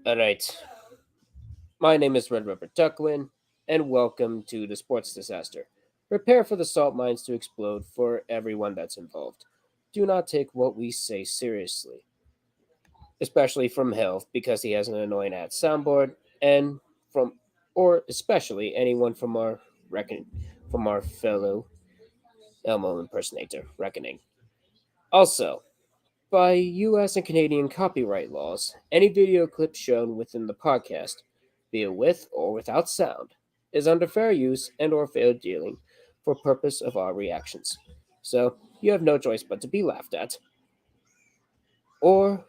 Alright, my name is Red Rubber Ducklin, and welcome to the Sports Disaster. Prepare for the salt mines to explode for everyone that's involved. Do not take what we say seriously, especially from Helv because he has an annoying ass soundboard, and from or especially anyone from our from our fellow Elmo impersonator, Wreckening. Also, by US and Canadian copyright laws, any video clip shown within the podcast, be it with or without sound, is under fair use and or fair dealing for purpose of our reactions. So you have no choice but to be laughed at or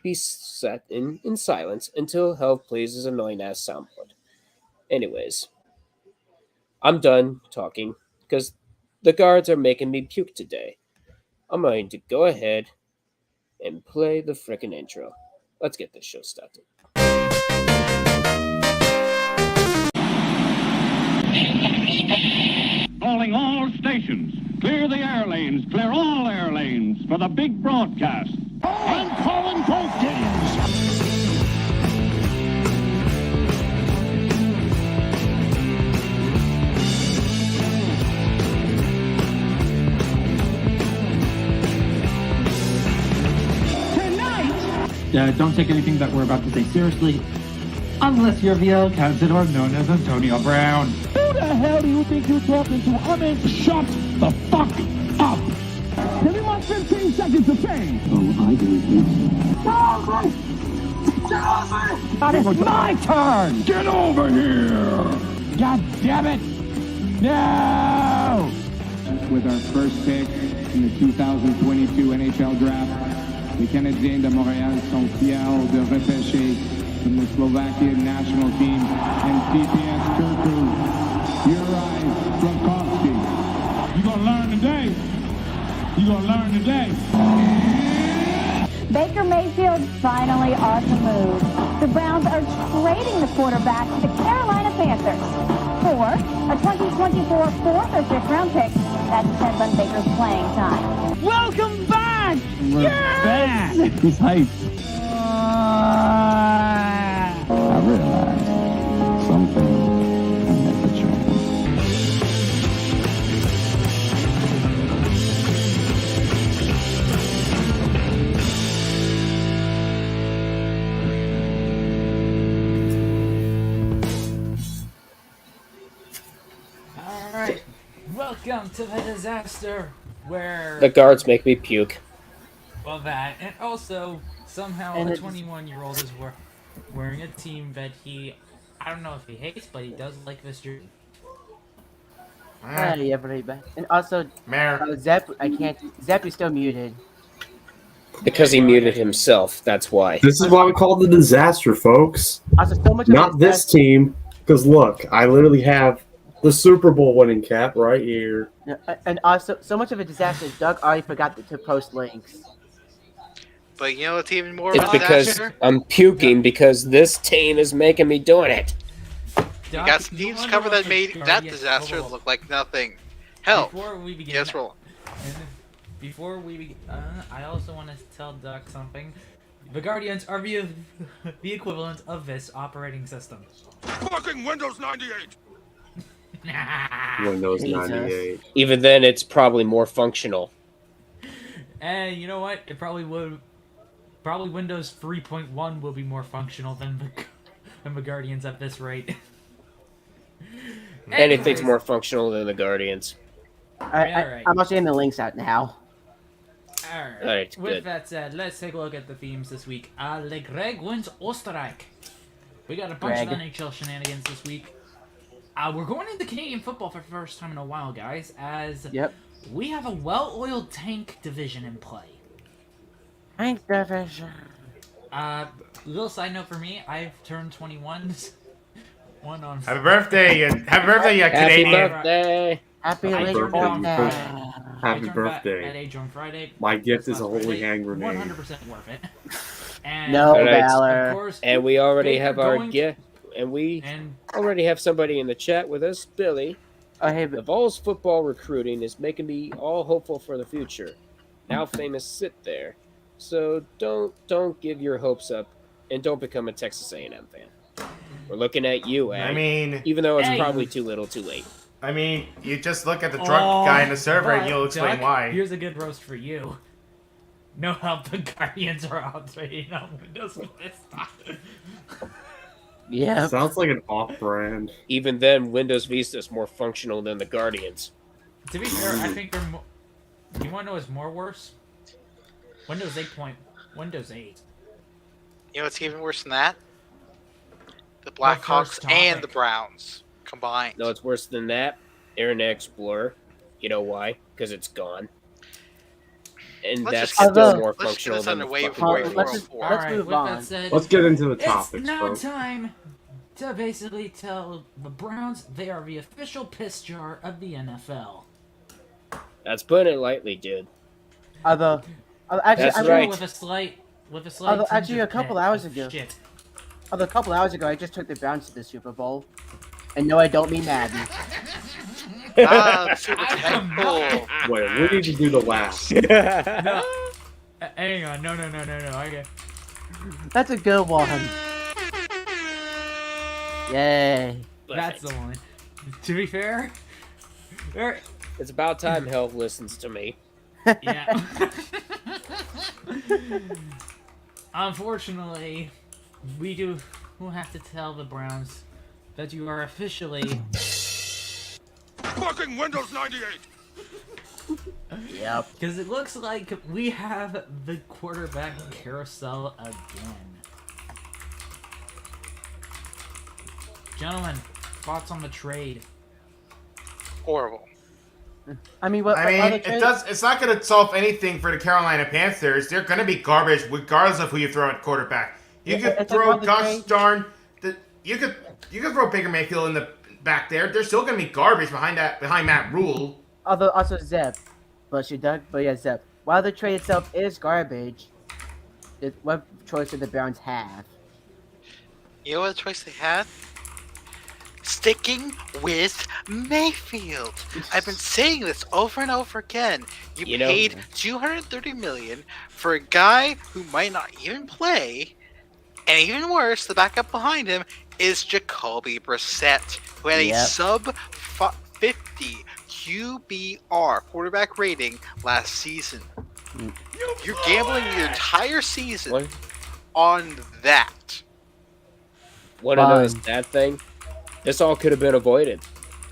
be set in silence until Helv plays his annoying ass soundboard. Anyways, I'm done talking because the guards are making me puke today. I'm going to go ahead and play the frickin' intro. Let's get this show started. Calling all stations. Clear the air lanes. Clear all air lanes for the big broadcast. I'm calling both games. Don't take anything that we're about to say seriously, unless you're the El Cazador known as Antonio Brown. Who the hell do you think you're talking to? I mean, shut the fuck up. Give me my 15 seconds of fame. Oh, I do. It's my turn. Get over here. God damn it. No. With our first pick in the 2022 NHL Draft, les Canadiens de Montréal sont fiers de repêcher from the Slovakian national team and CPS Turku, Juraj Slafkovsky. You gonna learn today. You gonna learn today. Baker Mayfield finally on the move. The Browns are trading the quarterback to the Carolina Panthers for a 2024 4th or 5th round pick. That depends on Baker's playing time. Welcome back. We're back. He's hyped. I realized something never changed. Alright, welcome to the disaster where, The guards make me puke. well that, and also somehow And a it's- 21-year-old is wearing a team that I don't know if he hates, but he does like this jersey. Hi, everybody. And also, Zep is still muted. Because he muted himself, that's why. This is why we call it the disaster, folks. Also, so much of Not it- this team, because look, I literally have the Super Bowl winning cap right here. And also, so much of a disaster is Doug already forgot to post links. But you know what's even more of It's a because disaster? I'm puking because this team is making me doing it. You got some teams cover that made that disaster look like nothing. Hell, Before we begin, yes, roll. Before we begin, I also want to tell Duck something. The Guardians are the equivalent of this operating system. Fucking Windows 98. Windows Jesus. 98. Even then, it's probably more functional. And you know what? It probably would. Probably Windows 3.1 will be more functional than the Guardians at this rate. Anything's Anyways, more functional than the Guardians. Alright. I'm also getting the links out now. Alright. Alright, With good. that said, let's take a look at the themes this week. Legreg wins Österreich. We got a bunch of Greg. NHL shenanigans this week. We're going into Canadian football for the first time in a while, guys, as Yep. we have a well-oiled tank division in play. Thanks, division. Little side note for me, I've turned 21. One on Happy birthday, and happy birthday, you Happy Canadian. birthday! Happy I late turned birthday, on you birthday. I Happy turned birthday. At age on Friday. My gift This is a last holy Friday, hand grenade. 100% worth it. And No, Alright. of Valor. course, And we already Baker have our going- gift, and we And already have somebody in the chat with us, Billy. Oh, hey, The Vols football recruiting is making me all hopeful for the future. Now famous sit there. So don't give your hopes up and don't become a Texas A&M fan. We're looking at you, I Aight. mean, Even though it's Hey. probably too little, too late. I mean, you just look at the drunk guy in the server and but, you'll explain Duck, why. Here's a good roast for you. No help, the Guardians are operating on Windows Vista. Yeah. Sounds like an off-brand. Even then, Windows Vista is more functional than the Guardians. To be fair, I think they're more... You want to know what's more worse? Windows 8. Windows 8. You know what's even worse than that? The Our Blackhawks first and the topic. Browns combined. No, it's worse than that. Internet Explorer. You know why? Because it's gone. And Let's that's just get still this- more let's get functional this than the underway fucking before we Guardians. let's World just- War. let's Alright, move with on. that said, Let's get into the it's topics, now folks. time to basically tell the Browns they are the official piss jar of the NFL. That's putting it lightly, dude. Actually, That's I mean, right. With a slight Although, tinge actually, of a couple pit hours of ago. Shit. a couple hours ago, I just took the Browns to the Super Bowl. And no, I don't mean Madden. Ah, Super Bowl. Wait, we need to do the laugh. No. Hang on. No. Okay. That's a good one. Yay. That's the one. To be fair, It's about time Helv listens to me. yeah. Unfortunately, we'll have to tell the Browns that you are officially Fucking Windows 98! Yep. because it looks like we have the quarterback carousel again. Gentlemen, thoughts on the trade? Horrible. I mean, what? I what mean, other it trade- does. It's not going to solve anything for the Carolina Panthers. They're going to be garbage regardless of who you throw at quarterback. You Yeah, could it's like throw other gosh trade- darn. You could throw Baker Mayfield in the back there. They're still going to be garbage behind Matt Rule. Although, also Zeb. Bless you, Doug. But yeah, Zeb. While the trade itself is garbage, what choice did the Browns have? You know what choice they had? Sticking with Mayfield. I've been saying this over and over again. You know- paid $230 million for a guy who might not even play, and even worse, the backup behind him is Jacoby Brissett, who had a Yep. sub 50 QBR quarterback rating last season. You're gambling your entire season What? on that. Want to know Fine. the sad thing? This all could have been avoided.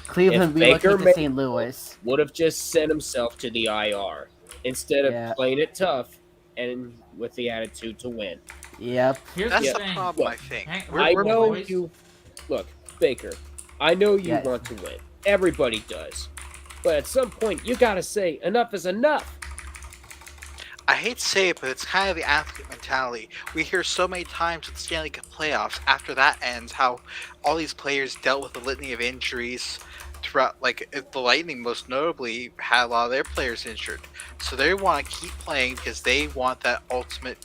Cleveland Baker relocated to St. Louis. Would have just sent himself to the IR instead of Yeah. playing it tough and with the attitude to win. Yep. Here's That's the the thing. problem, I Look, think. Hang- I we're know boys. you. Look, Baker. I know you Yes. want to win. Everybody does. But at some point, you gotta say enough is enough. I hate to say it, but it's kind of the athlete mentality. We hear so many times with the Stanley Cup playoffs, after that ends, how all these players dealt with a litany of injuries throughout, like, the Lightning most notably had a lot of their players injured. So they want to keep playing because they want that ultimate,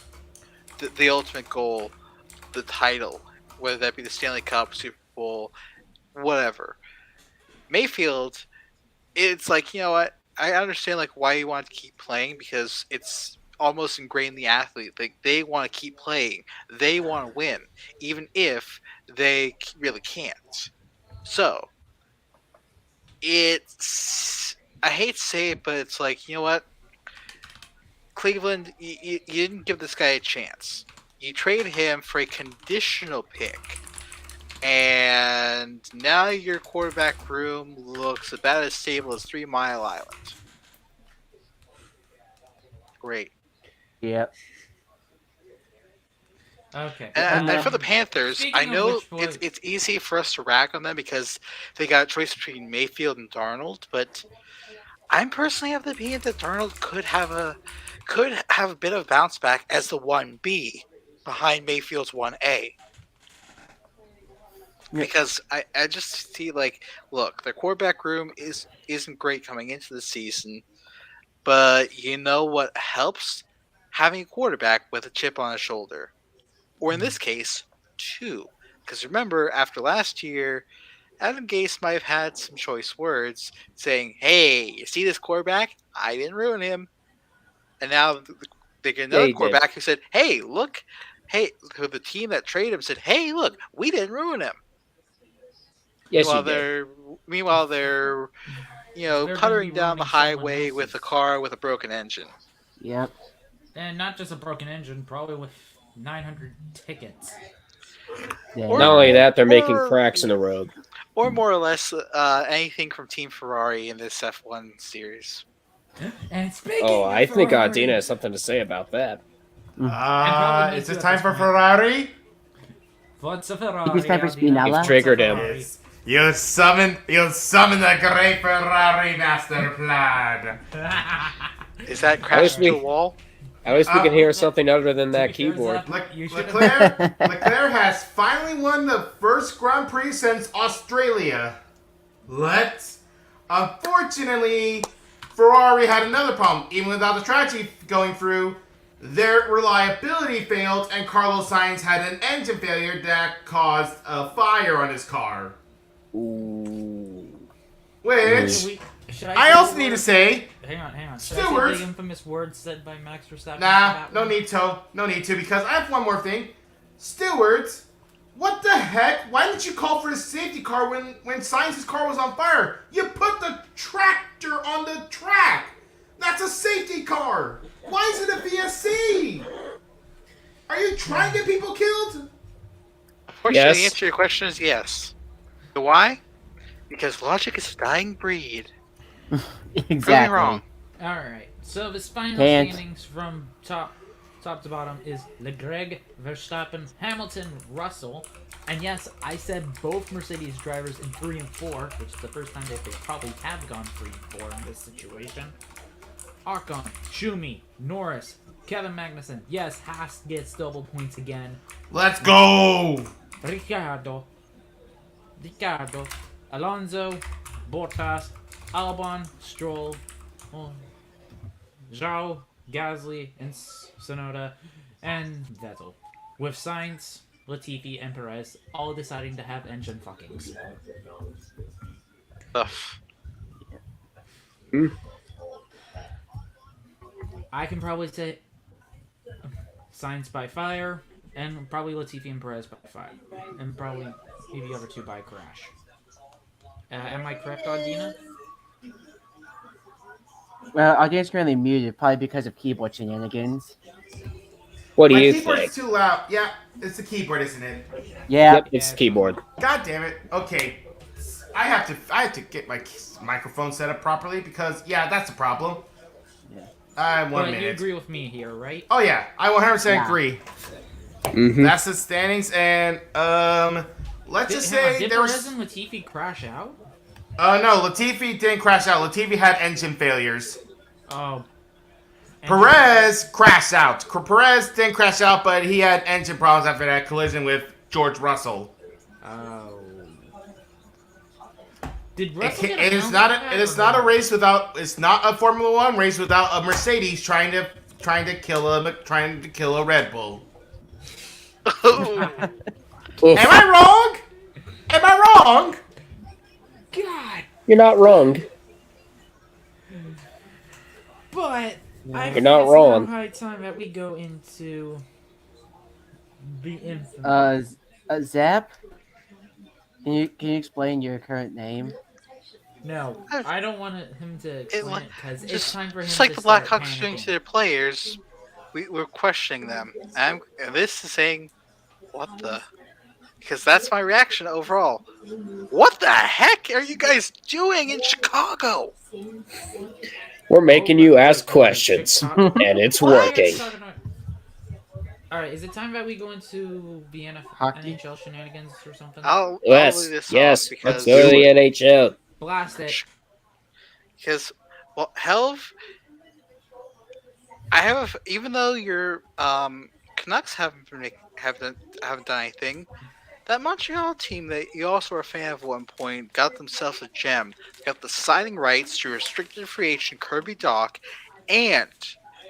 the ultimate goal, the title, whether that be the Stanley Cup, Super Bowl, whatever. Mayfield, it's like, you know what? I understand like why you want to keep playing because it's almost ingrained in the athlete. Like they want to keep playing, they want to win, even if they really can't. So it's I hate to say it, but it's like you know what, Cleveland, you didn't give this guy a chance. You traded him for a conditional pick. And now your quarterback room looks about as stable as 3 Mile Island. Great. Yep. Okay. And for the Panthers, Speaking I of know which, boys- it's easy for us to rag on them because they got a choice between Mayfield and Darnold, but I'm personally of the opinion that Darnold could have a bit of bounce back as the 1B behind Mayfield's 1A. Because I just see like, look, their quarterback room isn't great coming into the season, but you know what helps? Having a quarterback with a chip on his shoulder, or in this case, 2. Because remember, after last year, Adam Gase might have had some choice words saying, "Hey, you see this quarterback? I didn't ruin him." And now they get another he did. quarterback who said, "Hey, look, hey, who the team that traded him said, hey, look, we didn't ruin him. Yes, meanwhile, you did. they're They're gonna puttering be down the ruining someone highway with else's. a car with a broken engine. Yep. And not just a broken engine, probably with 900 tickets. Yeah. Or- Not only that, they're making or- cracks in the road. Or more or less anything from Team Ferrari in this F1 series. And speaking Oh, of I think Ferrari, Dina has something to say about that. probably me Is too it at time this for point. Ferrari? Forza Ferrari. It's time for Aldina. Spinella. You've triggered him. Ferrari. You summon the great Ferrari master plan. Is that crash wish into we- the wall? At least we can hear something other than that keyboard. You should Leclerc has finally won the first Grand Prix since Australia. Unfortunately, Ferrari had another problem. Even without the tragedy going through, their reliability failed, and Carlos Sainz had an engine failure that caused a fire on his car. Ooh. Which Should I say also the need to word? say, Hang on. Should I Stewards- say the infamous words said by Max Verstappen? nah, no need to, because I have one more thing. Stewards, what the heck? Why didn't you call for a safety car when Sainz's car was on fire? You put the tractor on the track. That's a safety car. Why is it a VSC? Are you trying to get people killed? Unfortunately, Yes. the answer to your question is yes. Why? Because logic is a dying breed. Exactly. Proving wrong. Alright, so the final Can't. standings from top to bottom is Legreg, Verstappen, Hamilton, Russell. And yes, I said both Mercedes drivers in 3 and 4, which is the first time that they probably have gone 3 and 4 in this situation. Ocon, Schumi, Norris, Kevin Magnussen. Yes, Haas gets double points again. Let's go. Ricciardo, Alonso, Bottas, Albon, Stroll, Zhao, Gasly, and Sonoda, and Vettel. With Sainz, Latifi, and Perez all deciding to have engine fuckings. Ugh. I can probably say Sainz by fire, and probably Latifi and Perez by fire, and probably maybe the other two by crash. Am I correct, Audina? Well, audience currently muted, probably because of keyboard shenanigans. What do My you keyboard's think? too loud. Yeah, it's the keyboard, isn't it? Yeah. Yep, it's keyboard. God damn it. Okay. I have to get my microphone set up properly because that's the problem. Yeah. 1 But minute. you agree with me here, right? Oh yeah, I 100% Yeah. agree. Mm-hmm. That's the standings, and let's just say Did there Perez was. and Latifi crash out? No, Latifi didn't crash out. Latifi had engine failures. Oh. Perez crashed out. Perez didn't crash out, but he had engine problems after that collision with George Russell. Oh. Did Russell get It is penalty not for that, a. It is or not a no? race without. It's not a Formula One race without a Mercedes trying to kill a Red Bull. Ooh. Oof. Am I wrong? Am I wrong? God, You're not wrong. but I You're not think it's wrong. now high time that we go into the infamous. Zap? Can you explain your current name? No, I don't want him to explain it because it's Just, time for him just like to the start Blackhawks doing to panicking. their players, we're questioning them. And this is saying, what the? Because that's my reaction overall. What the heck are you guys doing in Chicago? We're making you ask questions, Chicago- and it's Why are you working. talking about- Alright, is it time that we go into the Hockey? NHL Shenanigans or something? I'll Yes, leave this yes. off Let's because go to the NHL. Blast it. well, Helv, I have even though your Canucks haven't done anything. That Montreal team that you also were a fan of at one point got themselves a gem. Got the signing rights to restricted free agent Kirby Dach and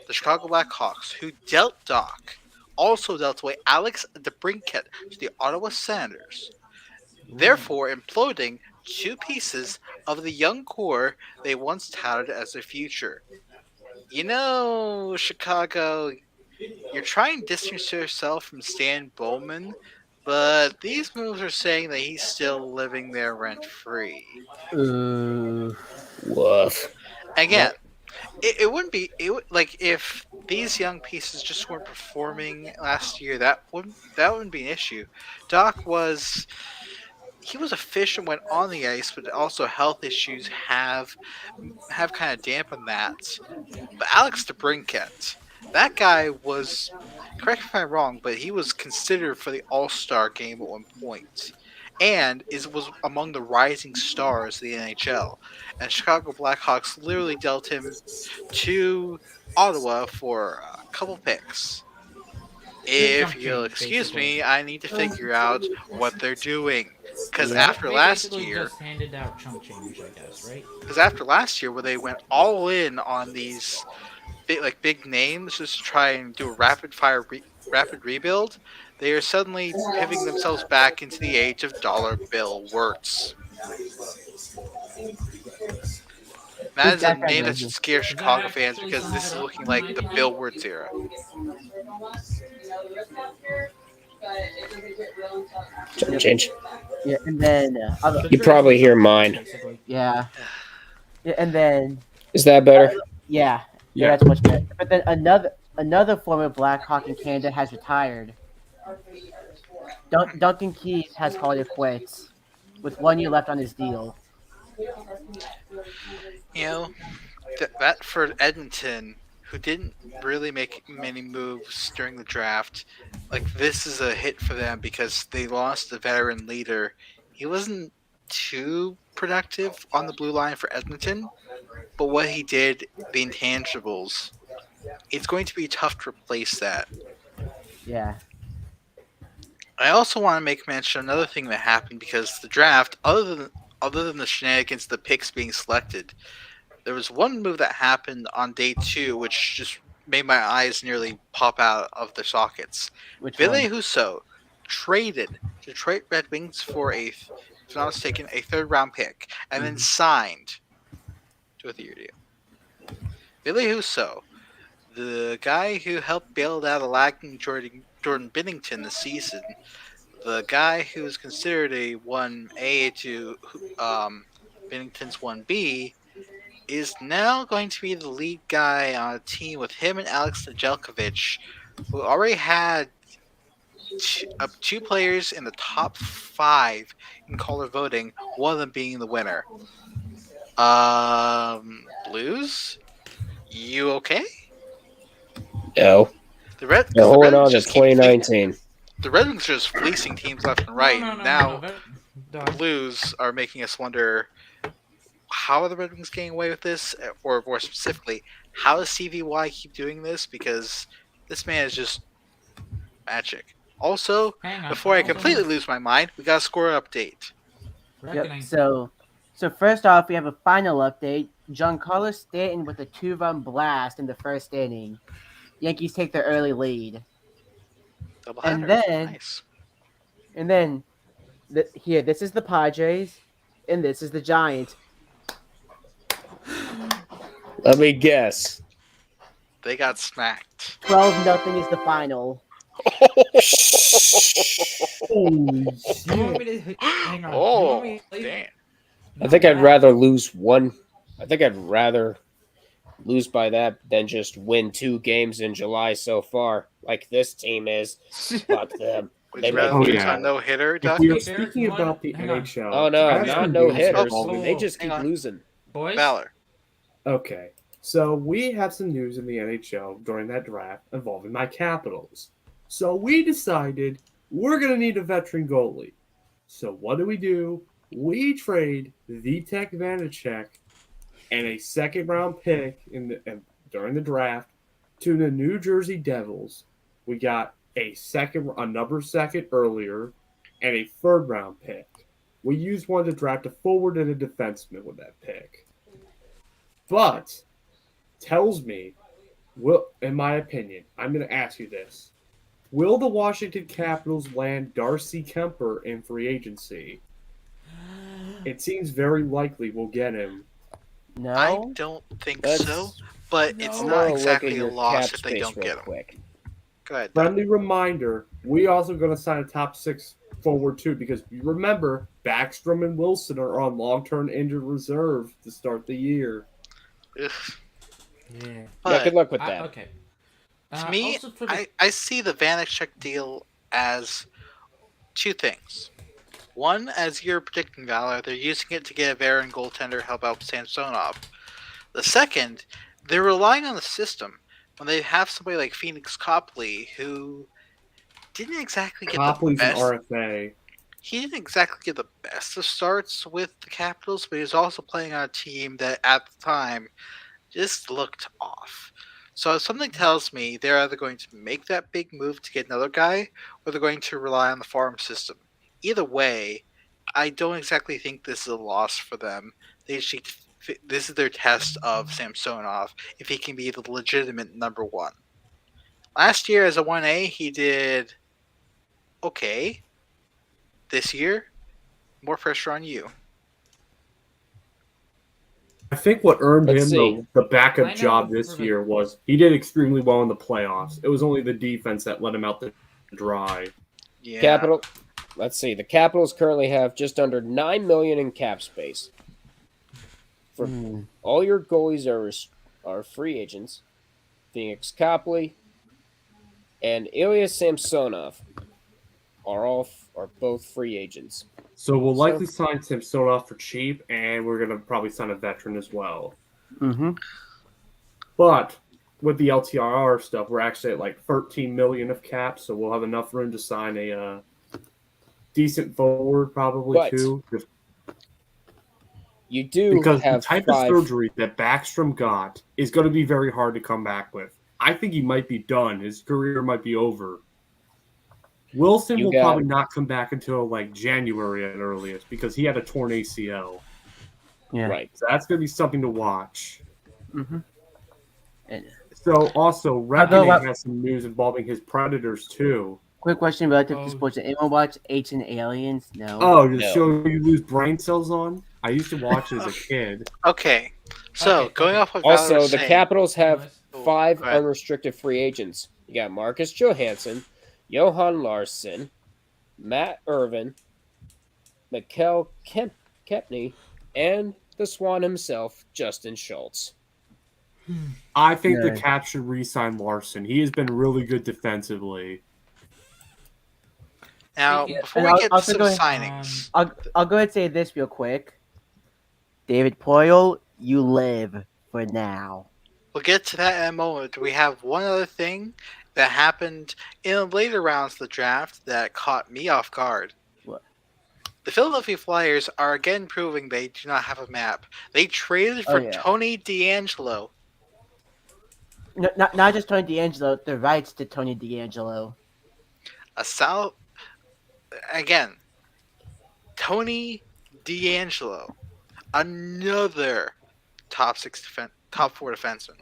the Chicago Blackhawks, who dealt Dach, also dealt away Alex DeBrincat to the Ottawa Senators, therefore imploding two pieces of the young core they once touted as their future. You know, Chicago, you're trying to distance yourself from Stan Bowman, but these moves are saying that he's still living there rent free. Woof. Again, it wouldn't be like if these young pieces just weren't performing last year. That wouldn't be an issue. Doc was he was efficient when on the ice, but also health issues have kind of dampened that. But Alex DeBrincat, that guy was, correct me if I'm wrong, but he was considered for the All-Star game at one point, and was among the rising stars of the NHL. And Chicago Blackhawks literally dealt him to Ottawa for a couple picks. If you'll excuse me, I need to figure out what they're doing. Because after They last basically year, just handed out chump change, I guess, right? where they went all in on these big names just to try and do a rapid rebuild, they are suddenly pivoting themselves back into the age of dollar bill Wirtz. That is a name that should scare Chicago fans because this is looking like the Bill Wirtz era. Change. Yeah, and then You probably hear mine. yeah, and then Is that better? yeah, Yeah. that's much better. But then another former Blackhawk in Canada has retired. Duncan Keith has called it quits, with 1 year left on his deal. You know, that for Edmonton, who didn't really make many moves during the draft, like this is a hit for them because they lost the veteran leader. He wasn't too productive on the blue line for Edmonton, but what he did, the intangibles, it's going to be tough to replace that. Yeah. I also want to make mention of another thing that happened because the draft, other than the shenanigans, the picks being selected, there was one move that happened on day 2 which just made my eyes nearly pop out of their sockets. Ville Husso traded to Detroit Red Wings for if I'm not mistaken, a 3rd round pick, and then signed to a 3-year deal. Ville Husso, the guy who helped bail out a lagging Jordan Binnington this season, the guy who is considered a 1A to Binnington's 1B, is now going to be the lead guy on a team with him and Alex Nedeljkovic, who already had two players in the top 5 in caller voting, one of them being the winner. Blues? You okay? No. They're holding on to 2019. The Red Wings are just fleecing teams left and right. Now, the Blues are making us wonder, how are the Red Wings getting away with this? Or more specifically, how does CVY keep doing this? Because this man is just magic. Also, before I completely lose my mind, we got a score update. Yep. So first off, we have a final update. Giancarlo Stanton with a 2-run blast in the first inning. Yankees take their early lead. And then here, this is the Padres, and this is the Giants. Let me guess. They got smacked. 12-0 is the final. Damn. I think I'd rather lose one. I think I'd rather lose by that than just win 2 games in July so far, like this team is. Fuck them. Would you rather lose on no-hitter, Duck? We were speaking about the NHL. Oh, no, not no-hitters. Oh, They just keep losing. Boys? Valor. Okay, so we have some news in the NHL during that draft involving my Capitals. So we decided we're going to need a veteran goalie. So what do? We trade Vitek Vanacek and a 2nd-round pick during the draft to the New Jersey Devils. We got a number 2nd earlier, and a 3rd-round pick. We used one to draft a forward and a defenseman with that pick. But tells me, in my opinion, I'm going to ask you this. Will the Washington Capitals land Darcy Kemper in free agency? It seems very likely we'll get him. No? I don't think so, but it's not exactly a loss if they don't get him. Quick. Go ahead. Doug. Friendly reminder: we also going to sign a top 6 forward too, because you remember Backstrom and Wilson are on long-term injured reserve to start the year. Ugh. Yeah. Yeah, good luck with I- that. okay. To me, Also for the, I see the Vanacek deal as two things. One, as you're predicting, Valor, they're using it to get a veteran goaltender to help out Samsonov. The second, they're relying on the system when they have somebody like Phoenix Copley, who didn't exactly get Copley's the an best. RFA. He didn't exactly get the best of starts with the Capitals, but he was also playing on a team that at the time just looked off. So something tells me they're either going to make that big move to get another guy, or they're going to rely on the farm system. Either way, I don't exactly think this is a loss for them. They just need to, this is their test of Samsonov, if he can be the legitimate number one. Last year as a 1A, he did okay. This year, more pressure on you. I think what earned Let's him see. the backup I know job this for the- year was he did extremely well in the playoffs. It was only the defense that let him out the dry. Yeah. Capital. Let's see. The Capitals currently have just under $9 million in cap space. For all your goalies are free agents. Phoenix Copley and Ilya Samsonov are both free agents. So we'll likely sign Samsonov for cheap, and we're gonna probably sign a veteran as well. Mm-hmm. But with the LTIR stuff, we're actually at like 13 million of cap, so we'll have enough room to sign a decent forward, probably But too. You do Because the have type five. of surgery that Backstrom got is going to be very hard to come back with. I think he might be done. His career might be over. Wilson You will got- probably not come back until like January at earliest because he had a torn ACL. Yeah. Right. So that's going to be something to watch. Mm-hmm. So also, Although, Wreckening what- has some news involving his Predators too. Quick question relative to sports and Ammo Watch, Ancient Aliens? No. Oh, the No. show you lose brain cells on? I used to watch it as a kid. Okay. So Okay, going okay. off what Valor Also, was the saying, Capitals have Oh, 5 go ahead. unrestricted free agents. You got Marcus Johansson, Johan Larsson, Matt Irvin, Mikkel Kepney, and the Swan himself, Justin Schultz. I think Yeah. the Caps should re-sign Larson. He has been really good defensively. Now, Yeah, before and we I'll get to also some go ahead- signings, I'll go ahead and say this real quick. David Poyle, you live for now. we'll get to that in a moment. We have one other thing that happened in the later rounds of the draft that caught me off guard. What? The Philadelphia Flyers are again proving they do not have a map. They traded for Oh, yeah. Tony DeAngelo. No, not just Tony D'Angelo, the rights to Tony D'Angelo. Again, Tony DeAngelo, another top 4 defenseman.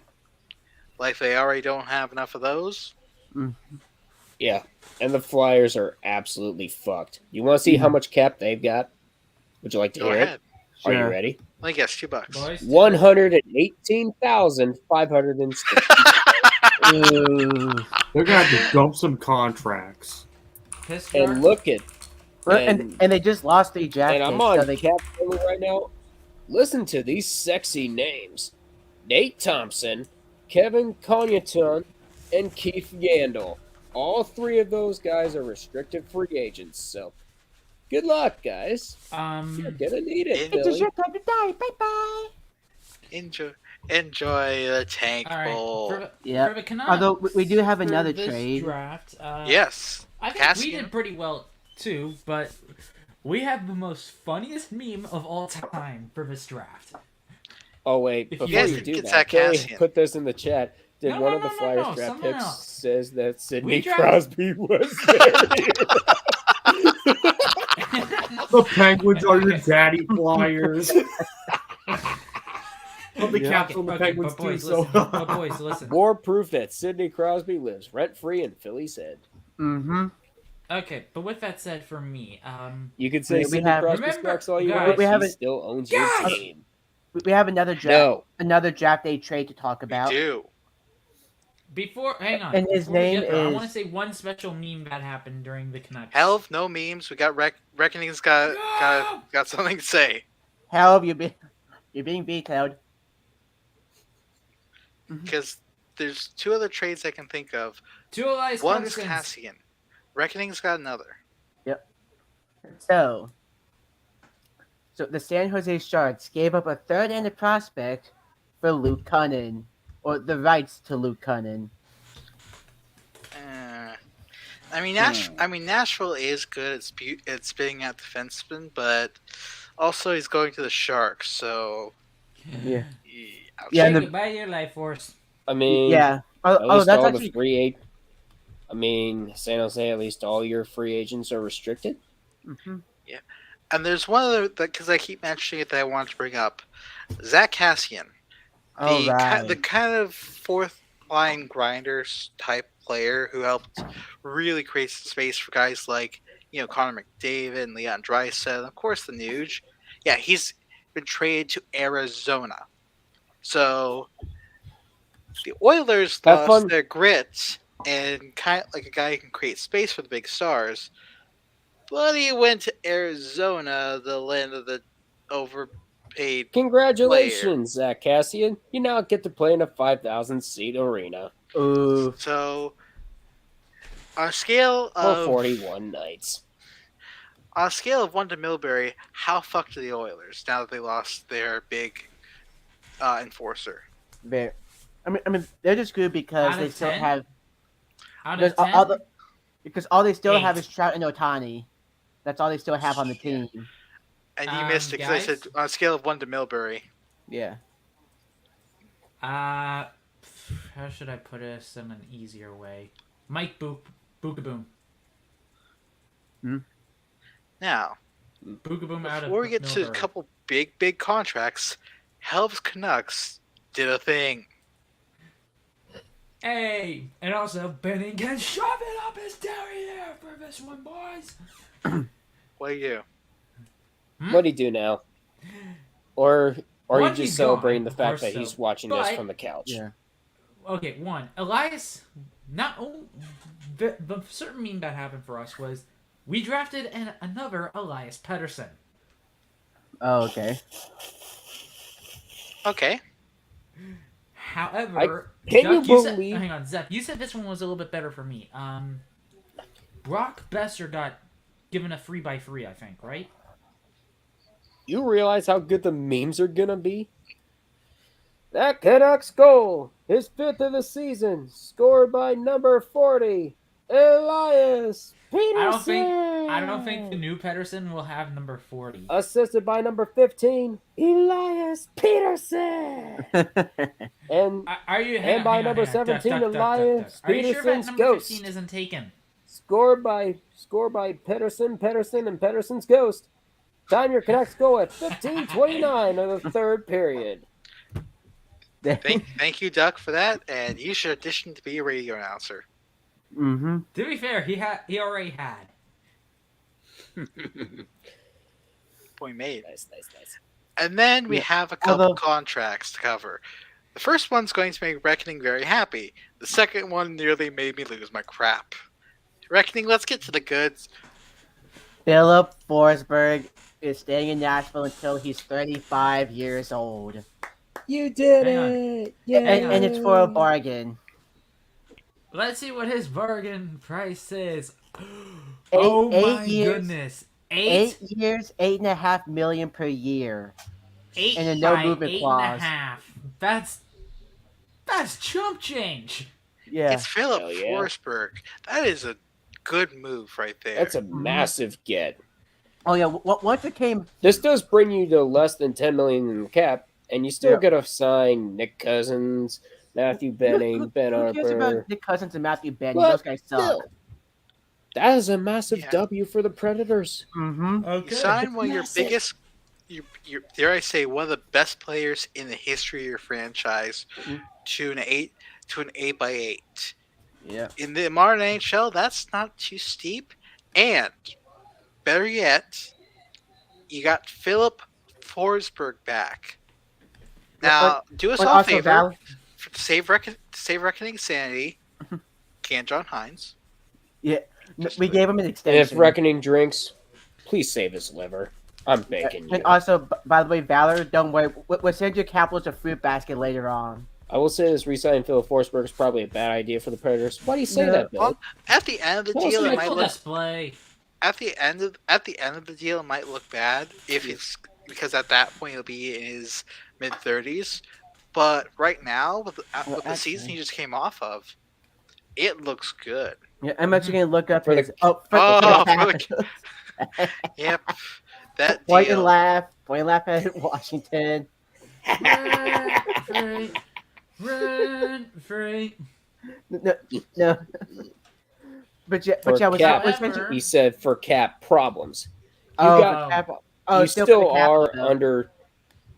Like they already don't have enough of those. Yeah, and the Flyers are absolutely fucked. You want to see how much cap they've got? Would you like to Go hear ahead. it? Are you Sure. ready? Let me guess, $2. Boys, 118,560. Ooh. They're gonna have to dump some contracts. piss And jar? look at, Well, and, and they just lost 3 draft and I'm picks, on so they cap Philly right now. Listen to these sexy names: Nate Thompson, Kevin Connaughton, and Keith Yandel. All 3 of those guys are restricted free agents. So, good luck, guys. You're gonna need it, It's Philly. time to die. Bye bye. Enjoy the tank All right. bowl. Yeah. Can I, Although we do have for another this trade. draft, Yes. I think we Cassian. did pretty well too, but we have the most funniest meme of all time for this draft. Oh wait, If before you you, guys think do it's that, that Philly Cassian. put this in the chat. Did No, one no, of the no, no, Flyers no, draft someone picks else. says that Sidney draft- Crosby was there? The Penguins are your daddy Flyers. Well, the Caps on the Penguins but boys, too. listen. So But boys, listen. More proof that Sidney Crosby lives rent free in Philly's head. Mm-hmm. Okay, but with that said, for me, You could say We Sidney have- Crosby Remember, sucks all you guys, want. we have He a- still owns Guys! your team. We have another No. draft day trade to talk about. Do. Hang on. And his Before we name get there, I want to is- say one special meme that happened during the Canucks. Helv, no memes. We got Wrecking's got something to say. Helv, you're being vetoed. Because there's two other trades I can think of. Two Elias One's Petterssons. Cassian. Reckoning's got another. Yep. So the San Jose Sharks gave up a third and a prospect for Luke Cunnin, or the rights to Luke Cunnin. I mean, Nashville is good at spitting out defensemen, but also he's going to the Sharks, so Yeah. Yeah, goodbye to your life force. I mean, yeah. At least that's all actually the free agent. I mean, San Jose. At least all your free agents are restricted. Mm-hmm. Yeah, and there's one other because I keep mentioning it that I want to bring up. Zach Cassian, the kind of fourth line grinders type player who helped really create some space for guys like Connor McDavid and Leon Draisaitl, and of course the Nuge. Yeah, he's been traded to Arizona, so the Oilers lost their grit and kind of like a guy who can create space for the big stars. But he went to Arizona, the land of the overpaid. Congratulations, Zach Cassian! You now get to play in a 5,000-seat arena. Ooh. So, on a scale of 41 nights. On a scale of 1 to Milbury, how fucked are the Oilers now that they lost their big enforcer? I mean, they're just good because they still 10? have. Out of 10? Because all they still 8. have is Trout and Ohtani. That's all they still have on the team. And you missed it because I said on a scale of 1 to Milbury. Yeah. How should I put this in an easier way? Mike Bookaboom. Now, Bookaboom out of before we get to a Milbury. couple big contracts, Helv's Canucks did a thing. Hey, and also Benny can shove it up his derriere for this one, boys. What do you do? What do you do now? Or are you What just he's celebrating the gone, fact or that so. he's watching this But- from the couch? Yeah. Okay, one. Elias, the certain meme that happened for us was we drafted another Elias Pettersson. Oh, okay. Okay. However, Can you said, believe- hang on, Zep, you said this one was a little bit better for me. Brock Besser got given a 3x3, I think, right? You realize how good the memes are gonna be? That Canucks goal, his 5th of the season, scored by number 40, Elias Peterson. I don't think the new Pettersson will have number 40. Assisted by number 15, Elias Peterson. And Are you? and by number 17, Elias Are you sure that Peterson's number ghost. 15 isn't taken? Scored by Pedersen, and Pedersen's ghost. Time your Canucks go at 15:29 of the third period. Thank you, Duck, for that, and you should audition to be a radio announcer. Mm-hmm. To be fair, he already had. Point made. Nice. And then we have a couple Although- contracts to cover. The first one's going to make Reckoning very happy. The second one nearly made me lose my crap. Reckoning, let's get to the goods. Philip Forsberg is staying in Nashville until he's 35 years old. You did Hang on. it! Yeah. And it's for a bargain. Let's see what his bargain price is. Oh my goodness! 8 years, $8.5 million per year. Eight and a no by movement 8.5. clause. That's chump change. Yeah. It's Philip Hell yeah. Forsberg. That is a good move right there. That's a massive get. Oh yeah. Once it came, This does bring you to less than $10 million in the cap, and you still Yeah. got to sign Nick Cousins, Matthew Benning, Ben who cares Harper. about Nick Cousins and Matthew Benning? But Those guys suck. still, that is a massive Yeah. W for the Predators. Mm-hmm. You sign one of your biggest, your dare I say, one of the best players in the history of your franchise to an 8x8. Yeah. In the modern NHL, that's not too steep. And better yet, you got Philip Forsberg back. Now, do us But all a also favor. Val- save Reckoning sanity. Can John Hines? Yeah, we gave him an And extension. if Reckoning drinks, please save his liver. I'm begging you. And also, by the way, Valor, don't worry. We'll send your Capitals a fruit basket later on. I will say this: re-signing Philip Forsberg is probably a bad idea for the Predators. Why do you say that, Bill? Well, at the end of the Well, deal, it's it might Full look. display. At the end of the deal, it might look bad if it's because at that point he'll be in his mid-30s. But right now, with the season he just came off of, it looks good. Yeah, I'm actually gonna look up For his. the- Yep. That Point deal. and laugh. Point and laugh at Washington. Run free. No. But yeah, For cap, However- he said for cap problems. You you still are under.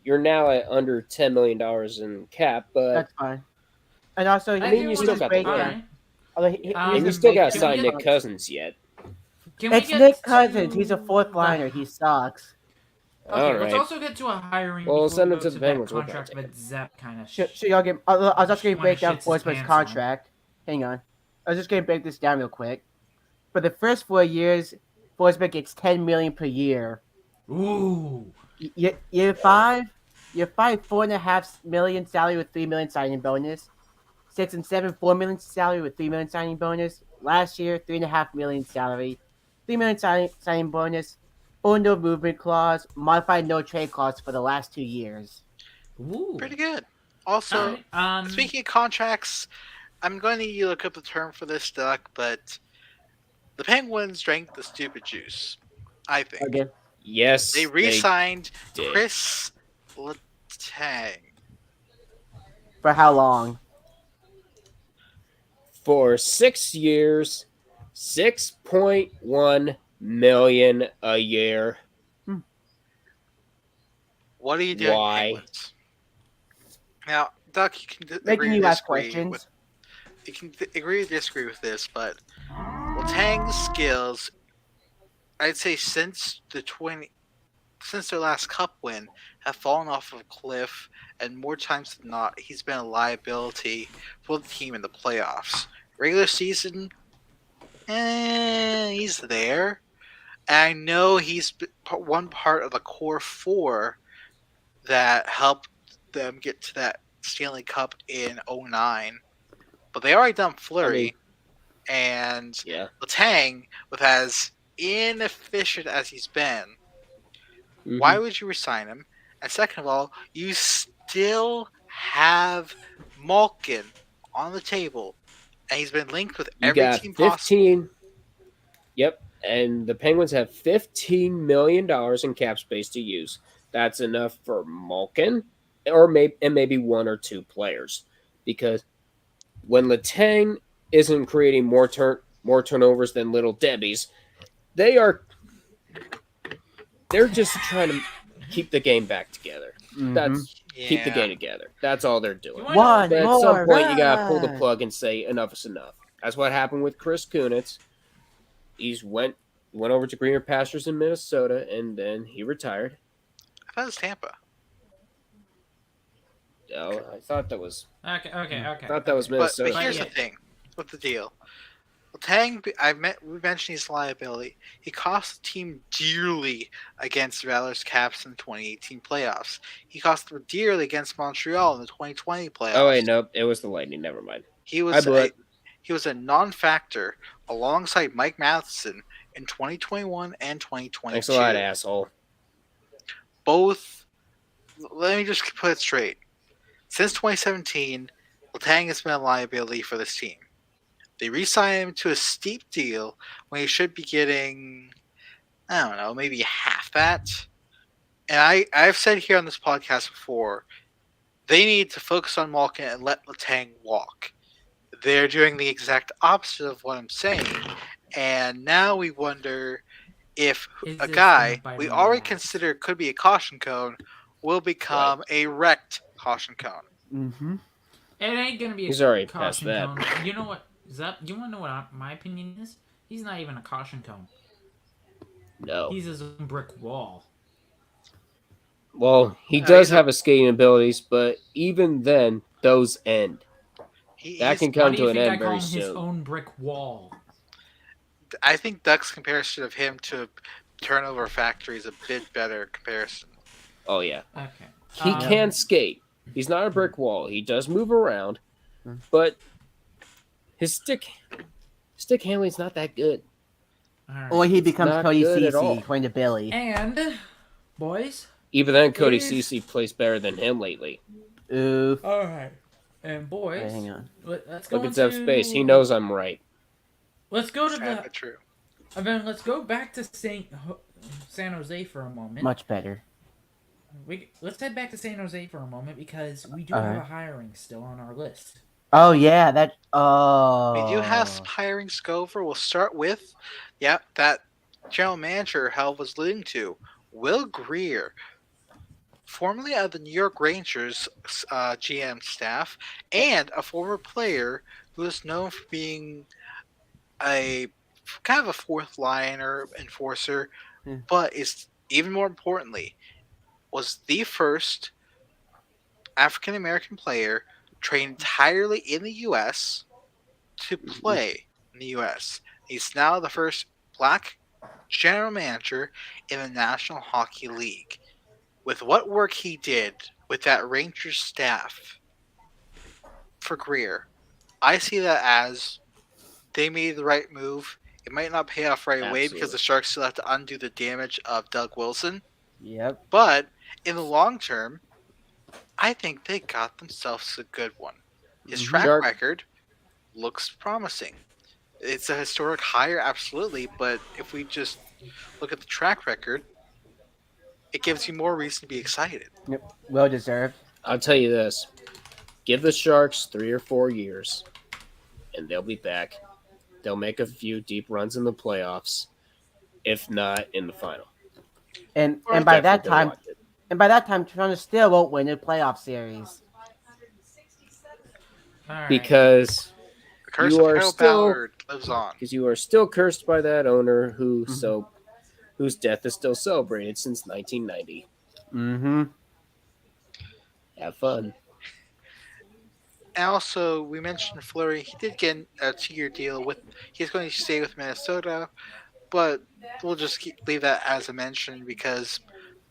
You're now at under $10 million in cap, but That's fine. And also, I mean, you still got the win. And you still got to sign Nick Cousins yet. It's Nick Cousins. He's a fourth liner. He sucks. Okay, All let's right. also get to a hiring. Well, before send we him go to the that Penguins, we'll contract take with Zep kind of. So y'all get. I was just gonna break down shits his Forsberg's pants contract. Hang on. I was just gonna break this down real quick. For the first 4 years, Forsberg gets $10 million per year. Ooh. Year 5, 4.5 million salary with $3 million signing bonus. 6 and 7, $4 million salary with $3 million signing bonus. Last year, $3.5 million salary, $3 million signing bonus. Full no movement clause, modified no trade clause for the last 2 years. Ooh. Pretty good. Also, Alright, speaking of contracts, I'm going to need you to look up the term for this, Duck, but the Penguins drank the stupid juice, I think. Okay. Yes, They re-signed did. Chris Letang. For how long? For 6 years, $6.1 million a year. What are you doing, Why? Penguins? Now, Duck, you can Making agree you or ask disagree questions. with. You can agree or disagree with this, but Letang's skills, I'd say since their last Cup win, have fallen off of a cliff, and more times than not, he's been a liability for the team in the playoffs. Regular season, he's there. And I know he's one part of the core 4 that helped them get to that Stanley Cup in 2009. But they already done Fleury, and Letang, with as inefficient as he's been, why would you resign him? And second of all, you still have Malkin on the table, and he's been linked with You every got team 15. possible. Yep, and the Penguins have $15 million in cap space to use. That's enough for Malkin, or maybe 1 or 2 players, because when Letang isn't creating more turnovers than Little Debbie's, they're just trying to keep the game back together. Keep the game together. That's all they're doing. One But at more some point, you gotta pull the run. plug and say enough is enough. That's what happened with Chris Kunitz. He's went over to greener pastures in Minnesota, and then he retired. I thought it was Tampa. Oh, I thought that was. Okay. I thought that was Minnesota. But here's the thing with the deal. Letang, we mentioned his liability. He cost the team dearly against Valor's Caps in the 2018 playoffs. He cost them dearly against Montreal in the 2020 playoffs. Oh wait, nope, it was the Lightning. Never mind. He was a non-factor alongside Mike Matheson in 2021 and 2022. Thanks a lot, asshole. Both. Let me just put it straight. Since 2017, Letang has been a liability for this team. They re-signed him to a steep deal when he should be getting, I don't know, maybe half that. And I've said here on this podcast before, they need to focus on Malkin and let Letang walk. They're doing the exact opposite of what I'm saying. And now we wonder if a guy we already consider could be a caution cone will become a wrecked caution cone. Mm-hmm. It ain't gonna be He's a already caution past that. cone. You know what? You want to know what my opinion is? He's not even a caution cone. No. He's his own brick wall. Well, he does have a skating abilities, but even then, those end. That He's, can Why come do to you an think I end call very him his soon. own brick wall? I think Duck's comparison of him to Turnover Factory is a bit better comparison. Oh yeah, Okay. he can skate. He's not a brick wall. He does move around, but his stick handling's not that good. All right. Or he becomes not Cody good at all. Cece, according to Billy. And boys. Even then, Cody Is- Cece plays better than him lately. Oof. All right. And boys. Wait, hang on. Let's go Look at into... Zev's face. He knows I'm right. Let's go to Sad the. but true. And then let's go back to San Jose for a moment. Much better. Let's head back to San Jose for a moment because we do Alright. have a hiring still on our list. Oh yeah, that. Oh. We do have some hirings go over. We'll start with, that general manager Helv was alluding to, Will Greer, formerly of the New York Rangers GM staff, and a former player who is known for being a kind of a fourth liner enforcer, but is even more importantly, was the first African American player trained entirely in the U.S. to play in the U.S. He's now the first black general manager in the National Hockey League. With what work he did with that Rangers staff for Greer, I see that as they made the right move. It might not pay off right away because the Sharks still have to undo the damage of Doug Wilson. Yep. But in the long term, I think they got themselves a good one. His track record looks promising. It's a historic hire, absolutely, but if we just look at the track record, it gives you more reason to be excited. Yep. Well deserved. I'll tell you this. Give the Sharks 3 or 4 years, and they'll be back. They'll make a few deep runs in the playoffs, if not in the final. And by that time, Toronto still won't win a playoff series. All Because The curse you of are Harold still Ballard lives on. because you are still cursed by that owner whose death is still celebrated since 1990. Mm-hmm. Have fun. And also, we mentioned Fleury. He did get a 2-year deal with. He's going to stay with Minnesota, but we'll just leave that as a mention because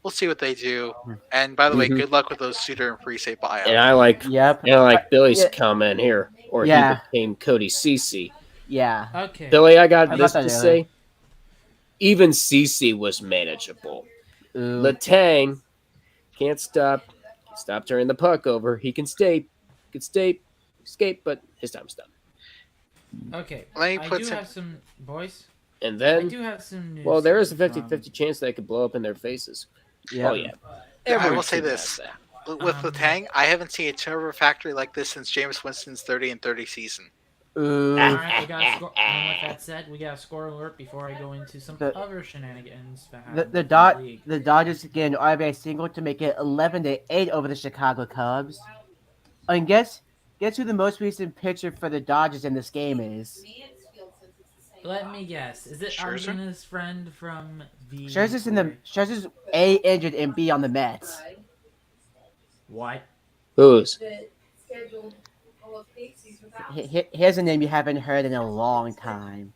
we'll see what they do. And by the way, good luck with those Suter and Parise buyouts. And I like Billy's comment here, or Yeah. he became Cody Cece. Yeah. Okay. Billy, I got this thought to that say. Even Cece was manageable. Letang can't stop turning the puck over. He can escape, but his time's done. Okay. Let me I put do some- have some boys. And I then, do have some news. well, there is a from- 50-50 chance that it could blow up in their faces. Yeah. Oh, yeah. I Every will say team this. has that. With Letang, I haven't seen a turnover factory like this since James Winston's 30 and 30 season. Ooh. All right, we got a score. And with that said, we got a score alert before I go into some other shenanigans that happened The in the league. the Dodgers get an RBI single to make it 11-8 over the Chicago Cubs. And guess who the most recent pitcher for the Dodgers in this game is? Let me guess. Is it Scherzer? Arjuna's friend from the? Scherzer's A injured and B on the Mets. What? Who's? Here's a name you haven't heard in a long time.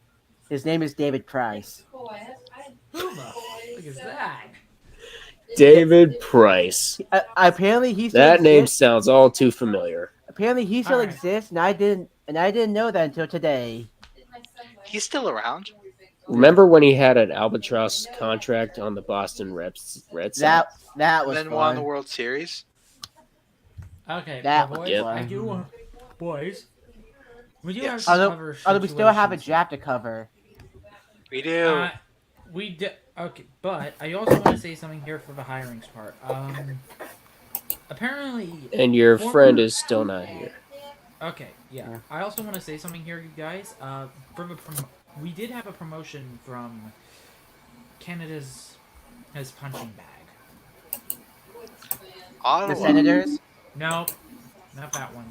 His name is David Price. Who the fuck is that? David Price. Apparently he still That name exists. sounds all too familiar. Apparently he still Alright. exists, and I didn't know that until today. He's still around. Remember when he had an albatross contract on the Boston Red Sox? That And was then won the fun. World Series. Okay, That boys, was I fun. do. Boys, we do have Yes. some cover Although we still have a situations. draft to cover. We do. We did. Okay, but I also want to say something here for the hirings part. Apparently. And your former- friend is still not here. Okay, yeah. I also want to say something here, you guys. We did have a promotion from Canada's his punching bag. Ottawa. The Senators, No, not that one.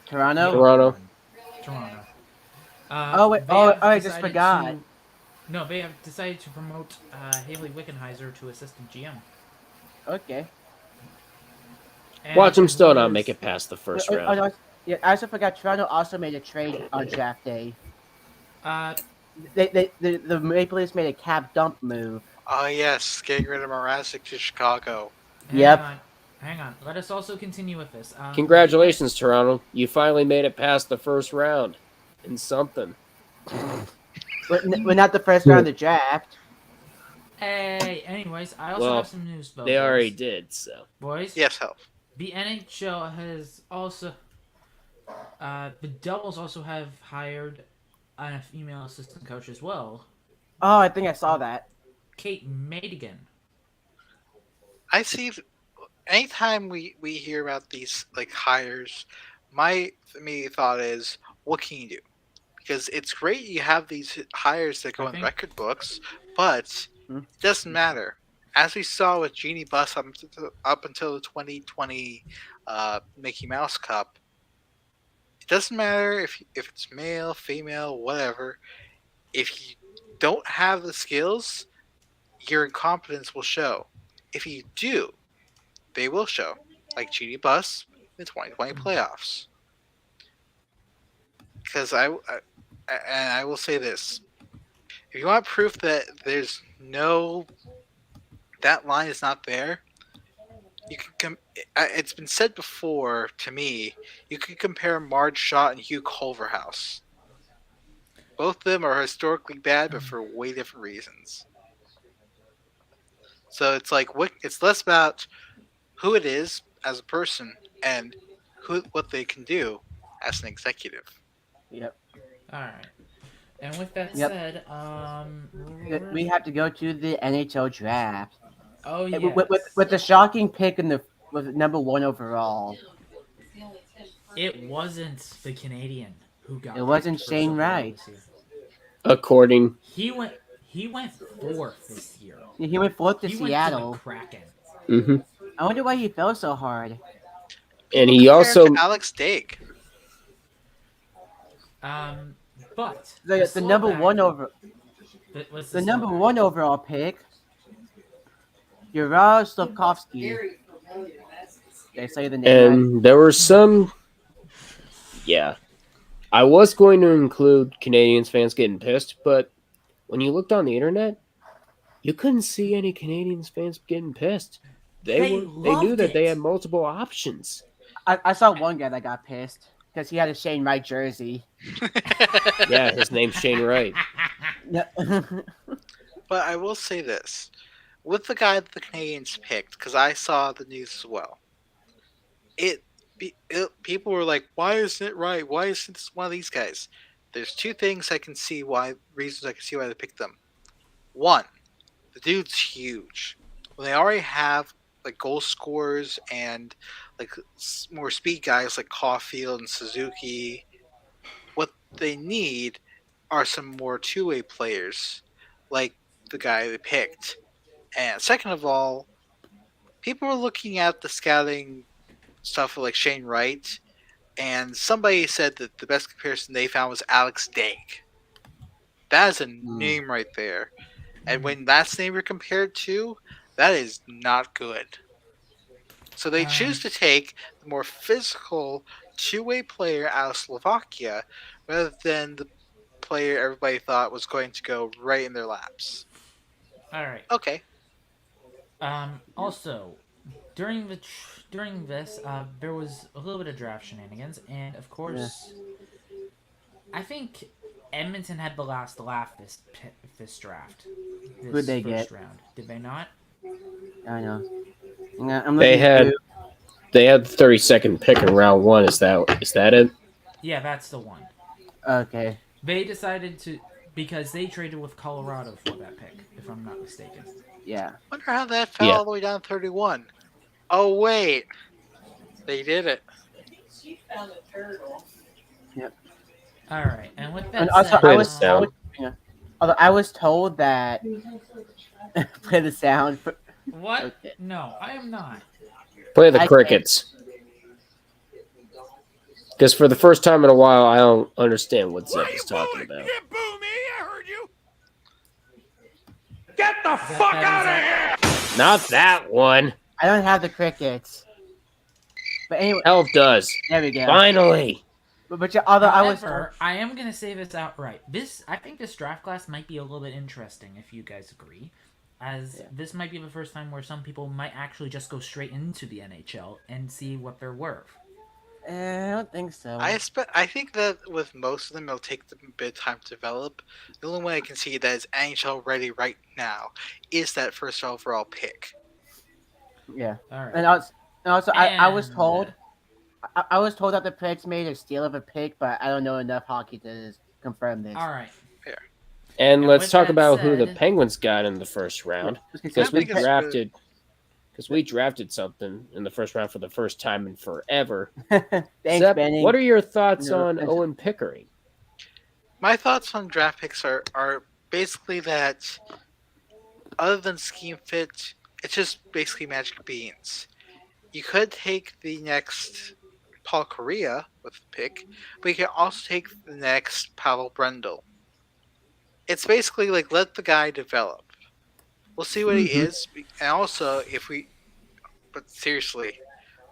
Toronto. Toronto. Toronto. Wait, they oh, have I just decided forgot. No, they have decided to promote Haley Wickenheiser to assistant GM. Okay. And Watch them it still not was- make it past the first Oh, round. no, yeah, I also forgot Toronto also made a trade on draft day. Uh, The Maple Leafs made a cap dump move. Oh yes, getting rid of Mrazek to Chicago. Yep. Hang on. Let us also continue with this. Congratulations, Toronto. You finally made it past the first round. In something. We're not the first round of the draft. Hey, anyways, I also Well, have some news, though. they boys. already did, so. Boys? Yes, Helv. The NHL has also... the Devils also have hired a female assistant coach as well. Oh, I think I saw that. Kate Madigan. I see. Anytime we hear about these like hires, my immediate thought is, what can you do? Because it's great you have these hires that go in record books, but it doesn't matter. As we saw with Jeannie Buss up until the 2020 Mickey Mouse Cup, it doesn't matter if it's male, female, whatever. If you don't have the skills, your incompetence will show. If you do, they will show, like Jeannie Buss in the 2020 playoffs. Because I will say this: if you want proof that that line is not there, you can. It's been said before to me. You can compare Marge Schott and Hugh Culverhouse. Both of them are historically bad, but for way different reasons. So it's like it's less about who it is as a person and what they can do as an executive. Yep. All right. And with that Yep. said, We have to go to the NHL draft. Oh And yes. with the shocking pick with number 1 overall. It wasn't the Canadian who got. It wasn't picked Shane first Wright. overall this year. According. He went fourth this year. Yeah, he went 4th to He Seattle. went to the Kraken. Mm-hmm. I wonder why he fell so hard. And he also. Alex Dake. But The number Slovak- 1 over what's the the number Slovak? 1 overall pick, Juraj Slavkovsky. Did I say the name right? And there were some. Yeah. I was going to include Canadians fans getting pissed, but when you looked on the internet, you couldn't see any Canadians fans getting pissed. They knew loved that they it. had multiple options. I saw one guy that got pissed because he had a Shane Wright jersey. Yeah, his name's Shane Wright. Yeah. But I will say this. With the guy that the Canadians picked, because I saw the news as well, people were like, why isn't it right? Why isn't this one of these guys? There's two reasons I can see why they picked them. One, the dude's huge. When they already have like goal scorers and like more speed guys like Caulfield and Suzuki, what they need are some more two-way players like the guy they picked. And second of all, people were looking at the scouting stuff like Shane Wright, and somebody said that the best comparison they found was Alex Dake. That is a name right there. And when that's name you're compared to, that is not good. So they choose to take the more physical two-way player out of Slovakia rather than the player everybody thought was going to go right in their laps. All right. Okay. Also, during this, there was a little bit of draft shenanigans, and of course, I think Edmonton had the last laugh this draft. Who'd they get? Round. Did they not? I know. Yeah, I'm They looking had through. the 32nd pick in round 1. Is that it? Yeah, that's the one. Okay. They decided to because they traded with Colorado for that pick, if I'm not mistaken. Yeah. Wonder how that fell all the way down to 31. Oh wait, they did it. She found a turtle. Yep. All right, and with that And also, said, although I was told that play the sound. what? Okay. No, I am not. Play the I crickets. Because for the first time in a while, I don't understand what Zeb is talking about. Get the fuck out of here! Not that one. I don't have the crickets. But anyway, Helv does. there we go. Finally. But yeah, although However, I am gonna say this outright. I think this draft class might be a little bit interesting if you guys agree, as this might be the first time where some people might actually just go straight into the NHL and see what they're worth. I don't think so. I think that with most of them, it'll take them a bit of time to develop. The only way I can see that is NHL ready right now is that first overall pick. Yeah, All right. and also I was told. I was told that the pick's made a steal of a pick, but I don't know enough hockey to confirm this. All right. Fair. And let's with talk that about who the said- Penguins got in the first round. Because we drafted something in the first round for the first time in forever. Thanks, Sepp, Benny. what are your thoughts No, on thanks. Owen Pickering? My thoughts on draft picks are basically that other than scheme fit, it's just basically magic beans. You could take the next Paul Correa with the pick, but you can also take the next Pavel Brendel. It's basically like let the guy develop. We'll see what he is, and also but seriously,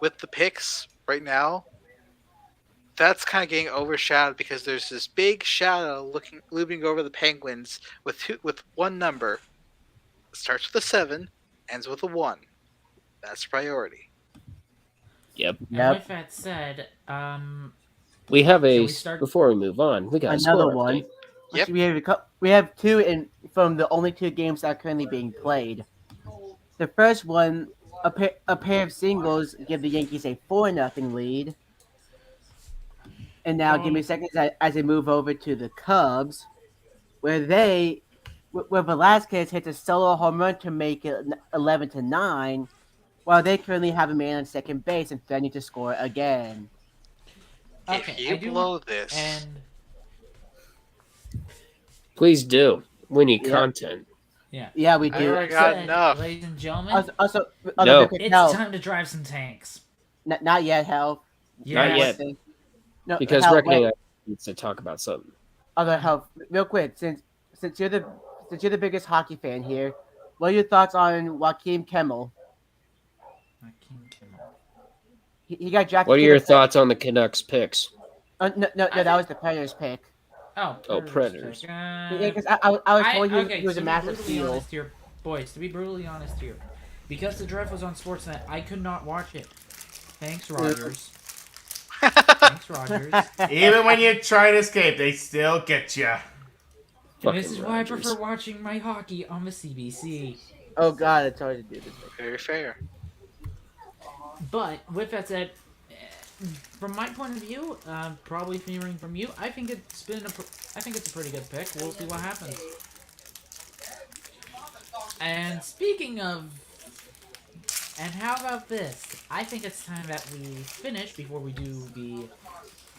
with the picks right now, that's kind of getting overshadowed because there's this big shadow looming over the Penguins with one number. Starts with a 7, ends with a 1. That's priority. Yep. And with that said, We have shall a we start? before we move on. We got a Another score one. update. Yep. We have two from the only 2 games that are currently being played. The first one, a pair of singles give the Yankees a 4-0 lead. And now give me a second as they move over to the Cubs, where Velasquez hits a solo home run to make it 11-9, while they currently have a man on second base and threatening to score again. If you blow this, and Please do. We need content. Yeah, we I do. already got enough. Ladies and gentlemen, Also, No. it's time to drive some tanks. Not yet, Helv. Not yet. No, Because Helv, Wreckening wait. needs to talk about something. Other Helv, real quick, since you're the biggest hockey fan here, what are your thoughts on Joakim Kemmel? He got drafted. What are your thoughts on the Canucks picks? No, that was the Predators pick. Oh, Predators. Because I was told he was a massive steal. To be brutally honest here, because the draft was on Sportsnet, I could not watch it. Thanks, Rogers. Thanks, Rogers. Even when you try to escape, they still get you. And this is why I prefer watching my hockey on the CBC. Oh God, it's hard to do this. Very fair. But with that said, from my point of view, probably hearing from you, I think it's a pretty good pick. We'll see what happens. And speaking of, and how about this? I think it's time that we finish before we do the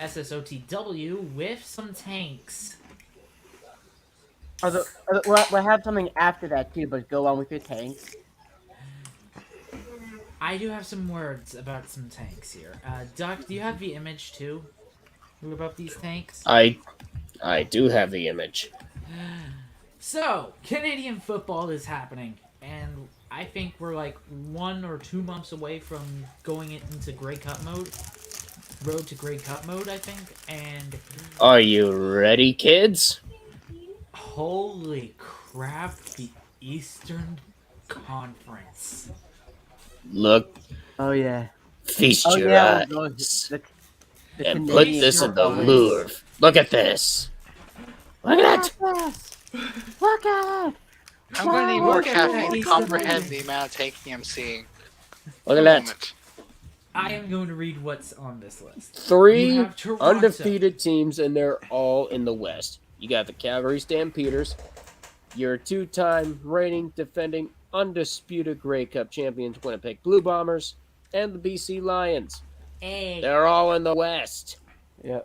SSOTW with some tanks. We'll have something after that too, but go on with your tanks. I do have some words about some tanks here. Doc, do you have the image too? About these tanks? I do have the image. So, Canadian football is happening, and I think we're like 1 or 2 months away from going into Grey Cup mode. Road to Grey Cup mode, I think, and... Are you ready, kids? Holy crap, the Eastern Conference. Look. Oh yeah. Feast Oh, your yeah, eyes. the And put this in the Louvre. Look at this. Look at it. Look at it. I'm going to need more caffeine to comprehend the amount of tanking I'm seeing. Look at that. I am going to read what's on this list. 3 You have Toronto. undefeated teams, and they're all in the West. You got the Calgary Stampeders, your 2-time reigning, defending, undisputed Grey Cup champions Winnipeg Blue Bombers, and the BC Lions. Hey. They're all in the West. Yeah.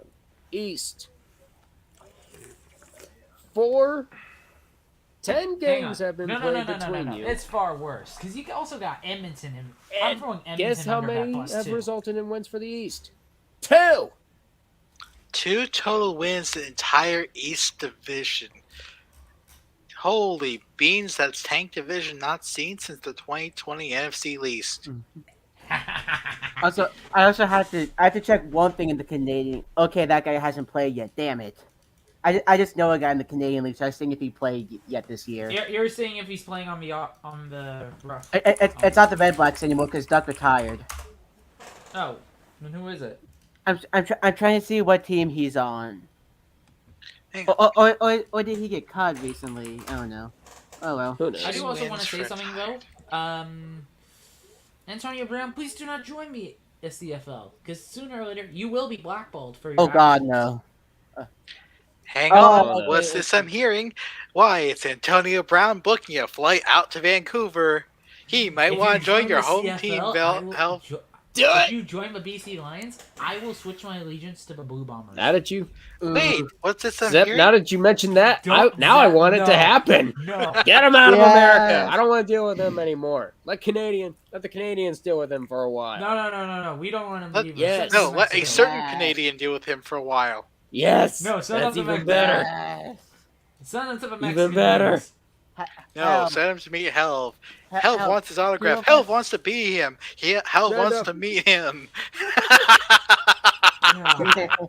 East. 10 games have been played between you. It's far worse, because you also got Edmonton. I'm throwing Edmonton Guess how under that many bus, have too. resulted in wins for the East? 2! 2 total wins in the entire East Division. Holy beans, that's tank division not seen since the 2020 NFC East. Also, I have to check one thing in the Canadian. Okay, that guy hasn't played yet. Damn it! I just know a guy in the Canadian League, so I was thinking if he played yet this year. You're seeing if he's playing on the rough. It's not the Red Blacks anymore because Duck retired. Oh, then who is it? I'm trying to see what team he's on. Hang Or did he get cut recently? I don't know. Oh well. Who knows? I do also want to say Wins something though. Antonio Brown, please do not join me at CFL because sooner or later you will be blackballed for your. Oh God, actions. no. Hang Oh, on, what's this I'm hearing? Why, it's Antonio Brown booking a flight out to Vancouver. He might If want you to join the your home CFL, team, I will Helv. Do if it! you join the BC Lions, I will switch my allegiance to the Blue Bombers. Now that you, Wait, what's this I'm Zep, hearing? now that you mentioned that, I Zep, want it to happen. No. Get him out of Yes. America. I don't want to deal with him anymore. Let the Canadians deal with him for a while. No. We don't want him to Let- leave. yes. No, let a Mexico. certain Yes. Canadian deal with him for a while. Yes. No, send that's him to even Mexico. better. Yes. Send him to the Even Mexican better. leagues. No, send him to meet Helv. Helv Helv. wants his autograph. Helv. Helv wants to be him. Helv No, wants no. to meet him.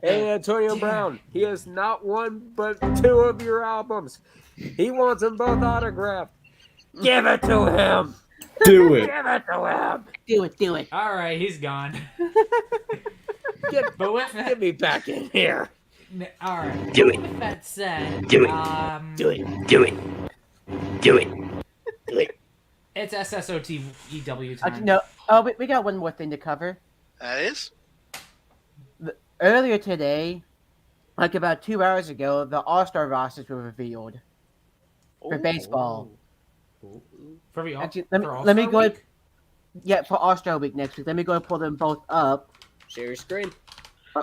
Hey, Antonio Brown. He has not one but two of your albums. He wants them both autographed. Give it to him. Do it. Give it to him. Do it. All right, he's gone. Get, But with that, get me back in here. all right. Do it. With that said, Do it. Do it. Do it. Do it. Do it. It's SSOTEW time. No. Oh, we got one more thing to cover. That is? Earlier today, like about 2 hours ago, the All-Star rosters were revealed for baseball. For the Actually, for let me All-Star go. Week? Yeah, for All-Star Week next week. Let me go and pull them both up. Share your screen.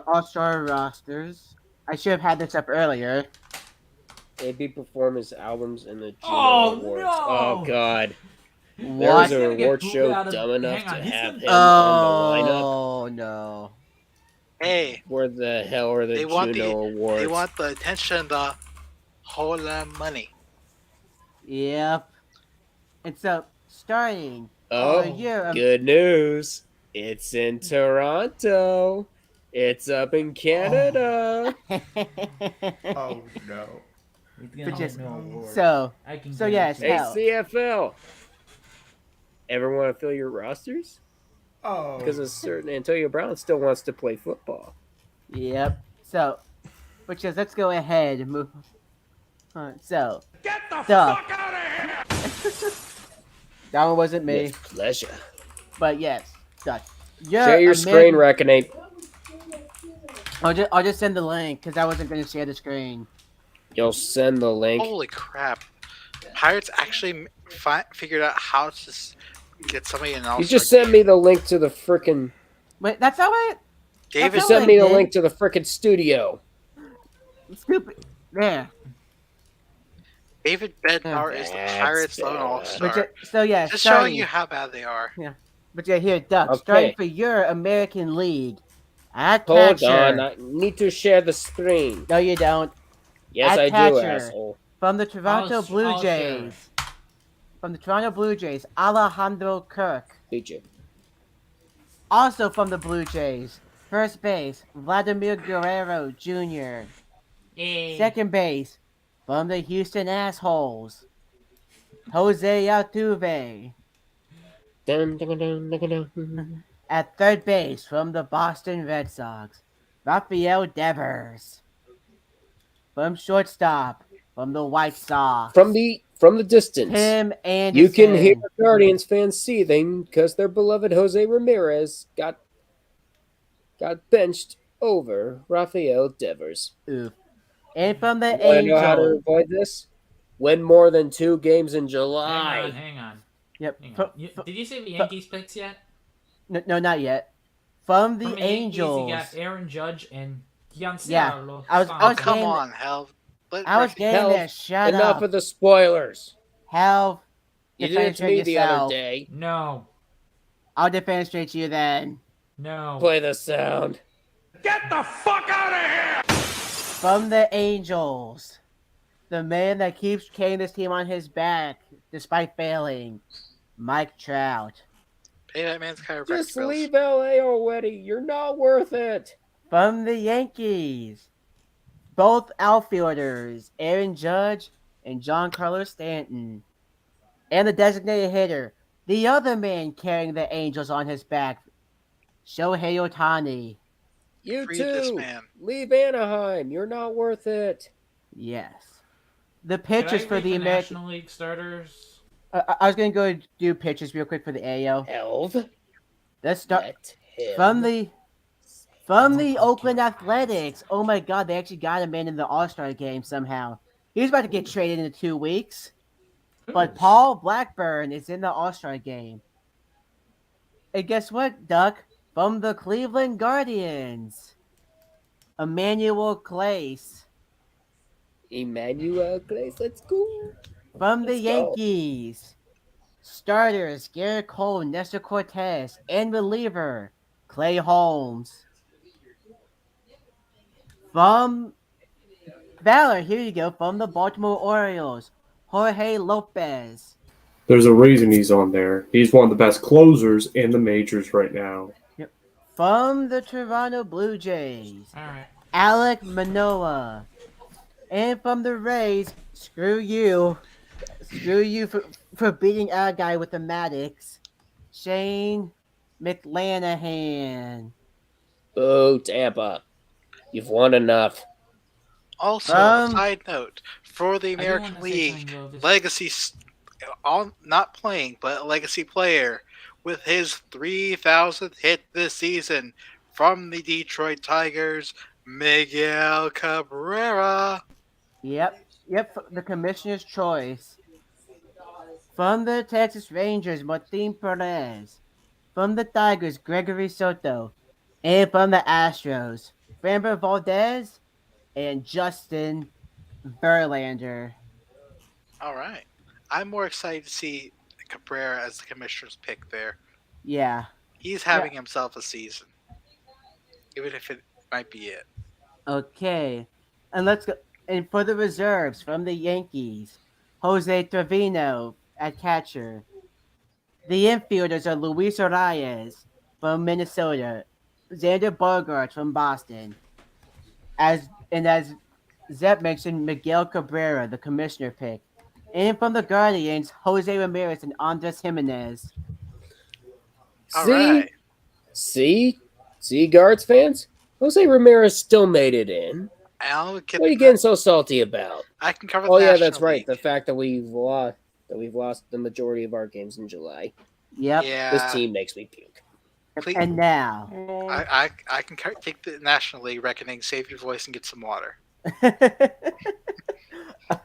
All-Star rosters. I should have had this up earlier. AB performance albums and the Juno Oh, Awards. no! Oh God. There What? was an He's gonna get award booed show out of- dumb enough hang on, to he's have gonna- him on the lineup. Oh no. Hey, Where the hell are the they want Juno Awards? they want the attention, the whole lot of money. Yep. And so, starting Oh, the year, good news. It's in Toronto. It's up in Canada. Oh no. He's But gonna just- hold no award. so, I can so yes, guarantee Hey, hell. CFL. Ever want to fill your rosters? Oh. Because a certain Antonio Brown still wants to play football. Yep. So, which is, let's go ahead and move. So, Get the Duh. fuck out of here! that one wasn't me, With pleasure. but yes, Dutch. Share your screen, Wreckening. I'll just send the link because I wasn't going to share the screen. You'll send the link. Holy crap. Pirates actually figured out how to get somebody in all You just sent me the link to the frickin'. Wait, that's how I. David You That's sent how me I the did. link to the frickin' studio. Stupid. There. David Bednar is the That's Pirates' lone better. all-star. So yeah, Just starting, showing you how bad they are. But yeah, here, Duck. Okay. Starting for your American League. At Hold catcher. on, I need to share the screen. No, you don't. Yes, At I do, catcher. asshole. From the Toronto I'll Blue share Jays. From the Toronto Blue Jays, Alejandro Kirk. Beat you. Also from the Blue Jays, first base, Vladimir Guerrero Jr. Yay. Second base, from the Houston Assholes, Jose Altuve. Dun, dun, dun, dun, dun, dun. At third base, from the Boston Red Sox, Rafael Devers. From shortstop, from the White Sox, From the distance, Tim Anderson. you can hear Guardians fans seething because their beloved Jose Ramirez got benched over Rafael Devers. Oof. And from the I know how to Angels. avoid this. Win more than 2 games in July. Hang on. Yep. Hang Fro- on. fro- Did you say the Yankees picks yet? no, not yet. From the From the Angels. Yankees, you got Aaron Judge and Giancarlo. Yeah, I was Oh, come getting- on, Helv. I was getting Hell, there. Shut Enough up. of the spoilers. Hell, You did it to me the other yourself. day. No. I'll defenestrate you then. No. Play the sound. Get the fuck out of here! From the Angels. The man that keeps carrying this team on his back despite failing. Mike Trout. Hey, that man's chiropractic Just bills. leave LA already. You're not worth it. From the Yankees, both outfielders, Aaron Judge and Giancarlo Stanton. And the designated hitter, the other man carrying the Angels on his back, Shohei Ohtani. You Free this too. man. Leave Anaheim. You're not worth it. Yes. The Could I pitchers for read the American. National League starters? I was going to go do pitchers real quick for the AL. Helv. Let's start Let him. from the Oakland Athletics. Oh my God, they actually got a man in the All-Star game somehow. He's about to get traded in 2 weeks. But Paul Blackburn is in the All-Star game. And guess what, Duck? From the Cleveland Guardians, Emmanuel Clace. Emmanuel Clace, let's go. From the Let's go. Yankees, starters Garrett Cole, Nestor Cortez, and reliever Clay Holmes. From Valor, here you go. From the Baltimore Orioles, Jorge Lopez. There's a reason he's on there. He's one of the best closers in the majors right now. From the Toronto Blue Jays, All right. Alek Manoah. And from the Rays, screw you. Screw you for beating our guy with the Maddox, Shane McClanahan. Oh, Tampa. You've won enough. Also, Um, side note, for the I do American wanna say League, something, though. This- legacy, not playing, but a legacy player with his 3,000th hit this season from the Detroit Tigers, Miguel Cabrera. Yep, the commissioner's choice. From the Texas Rangers, Martin Perez. From the Tigers, Gregory Soto. And from the Astros, Framber Valdez and Justin Verlander. All right. I'm more excited to see Cabrera as the commissioner's pick there. Yeah. He's having himself a season, even if it might be it. Okay. And let's go. And for the reserves from the Yankees, Jose Trevino at catcher. The infielders are Luis Arias from Minnesota, Xander Bogaerts from Boston, as Zep mentioned, Miguel Cabrera, the commissioner pick. And from the Guardians, Jose Ramirez and Andres Jimenez. All See? right. See, Guards fans? Jose Ramirez still made it in. I'll get What are you getting so salty about? I can cover Oh the yeah, National that's right. League. The fact that we've lost the majority of our games in July. Yep. Yeah. This team makes me puke. Please- And now. I can take the National League reckoning, save your voice, and get some water.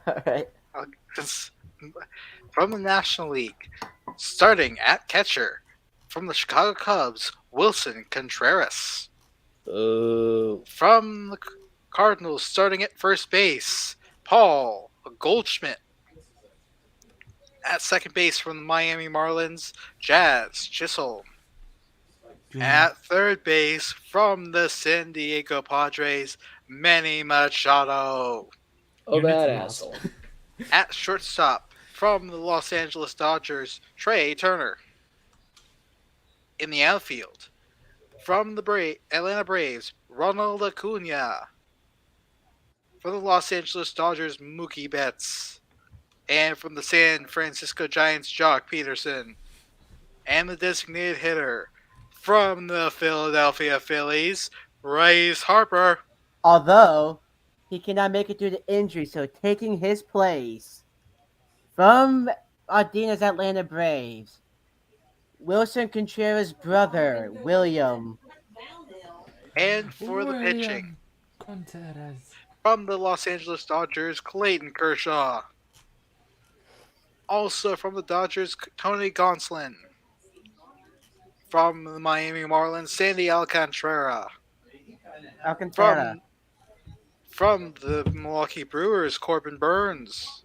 Alright. From the National League, starting at catcher, from the Chicago Cubs, Wilson Contreras. Boo. From the Cardinals, starting at first base, Paul Goldschmidt. At second base from the Miami Marlins, Jazz Chisholm. At third base from the San Diego Padres, Manny Machado. Oh, Units that lost. asshole. At shortstop from the Los Angeles Dodgers, Trey Turner. In the outfield, from the Atlanta Braves, Ronald Acuna. For the Los Angeles Dodgers, Mookie Betts. And from the San Francisco Giants, Jock Peterson. And the designated hitter from the Philadelphia Phillies, Bryce Harper. Although, he cannot make it due to injury, so taking his place. From Ardina's Atlanta Braves, Wilson Contreras' brother, William. And for the pitching, William Contreras. from the Los Angeles Dodgers, Clayton Kershaw. Also from the Dodgers, Tony Gonsolin. From the Miami Marlins, Sandy Alcantara. Alcantara. From the Milwaukee Brewers, Corbin Burns.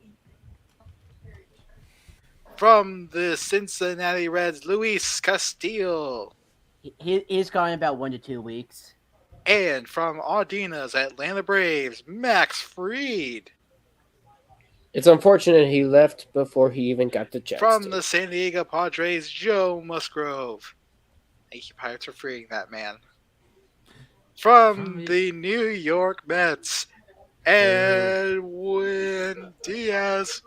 From the Cincinnati Reds, Luis Castillo. He's gone in about 1 to 2 weeks. And from Audina's Atlanta Braves, Max Fried. It's unfortunate he left before he even got the chance. From to. the San Diego Padres, Joe Musgrove. Thank you, Pirates, for freeing that man. From the New York Mets, Edwin Diaz.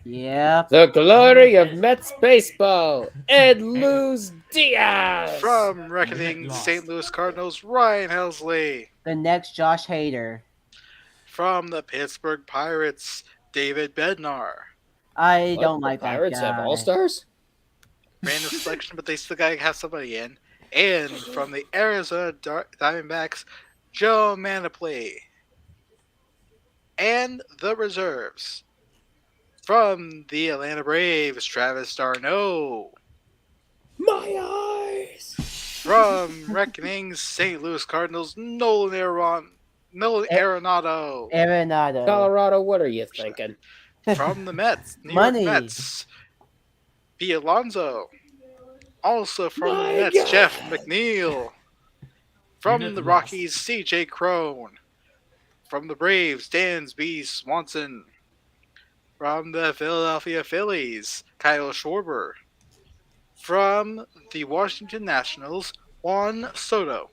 Yep. The glory of Mets baseball, Ed Luz Diaz. From Wreckening, St. Louis Cardinals, Ryan Helsley. The next Josh Hader. From the Pittsburgh Pirates, David Bednar. I What? don't The like that Pirates guy. have all stars. Random selection, but they still gotta have somebody in. And from the Arizona Diamondbacks, Joe Manaplay. And the reserves. From the Atlanta Braves, Travis d'Arnaud. My eyes. From Reckoning, St. Louis Cardinals, Nolan Arenado. Arenado. Colorado, what are you thinking? From the Mets, New Money. York Mets, P. Alonso. Also from My the Mets, God. Jeff McNeil. From the Rockies, C.J. Crone. From the Braves, Dansby Swanson. From the Philadelphia Phillies, Kyle Schwarber. From the Washington Nationals, Juan Soto.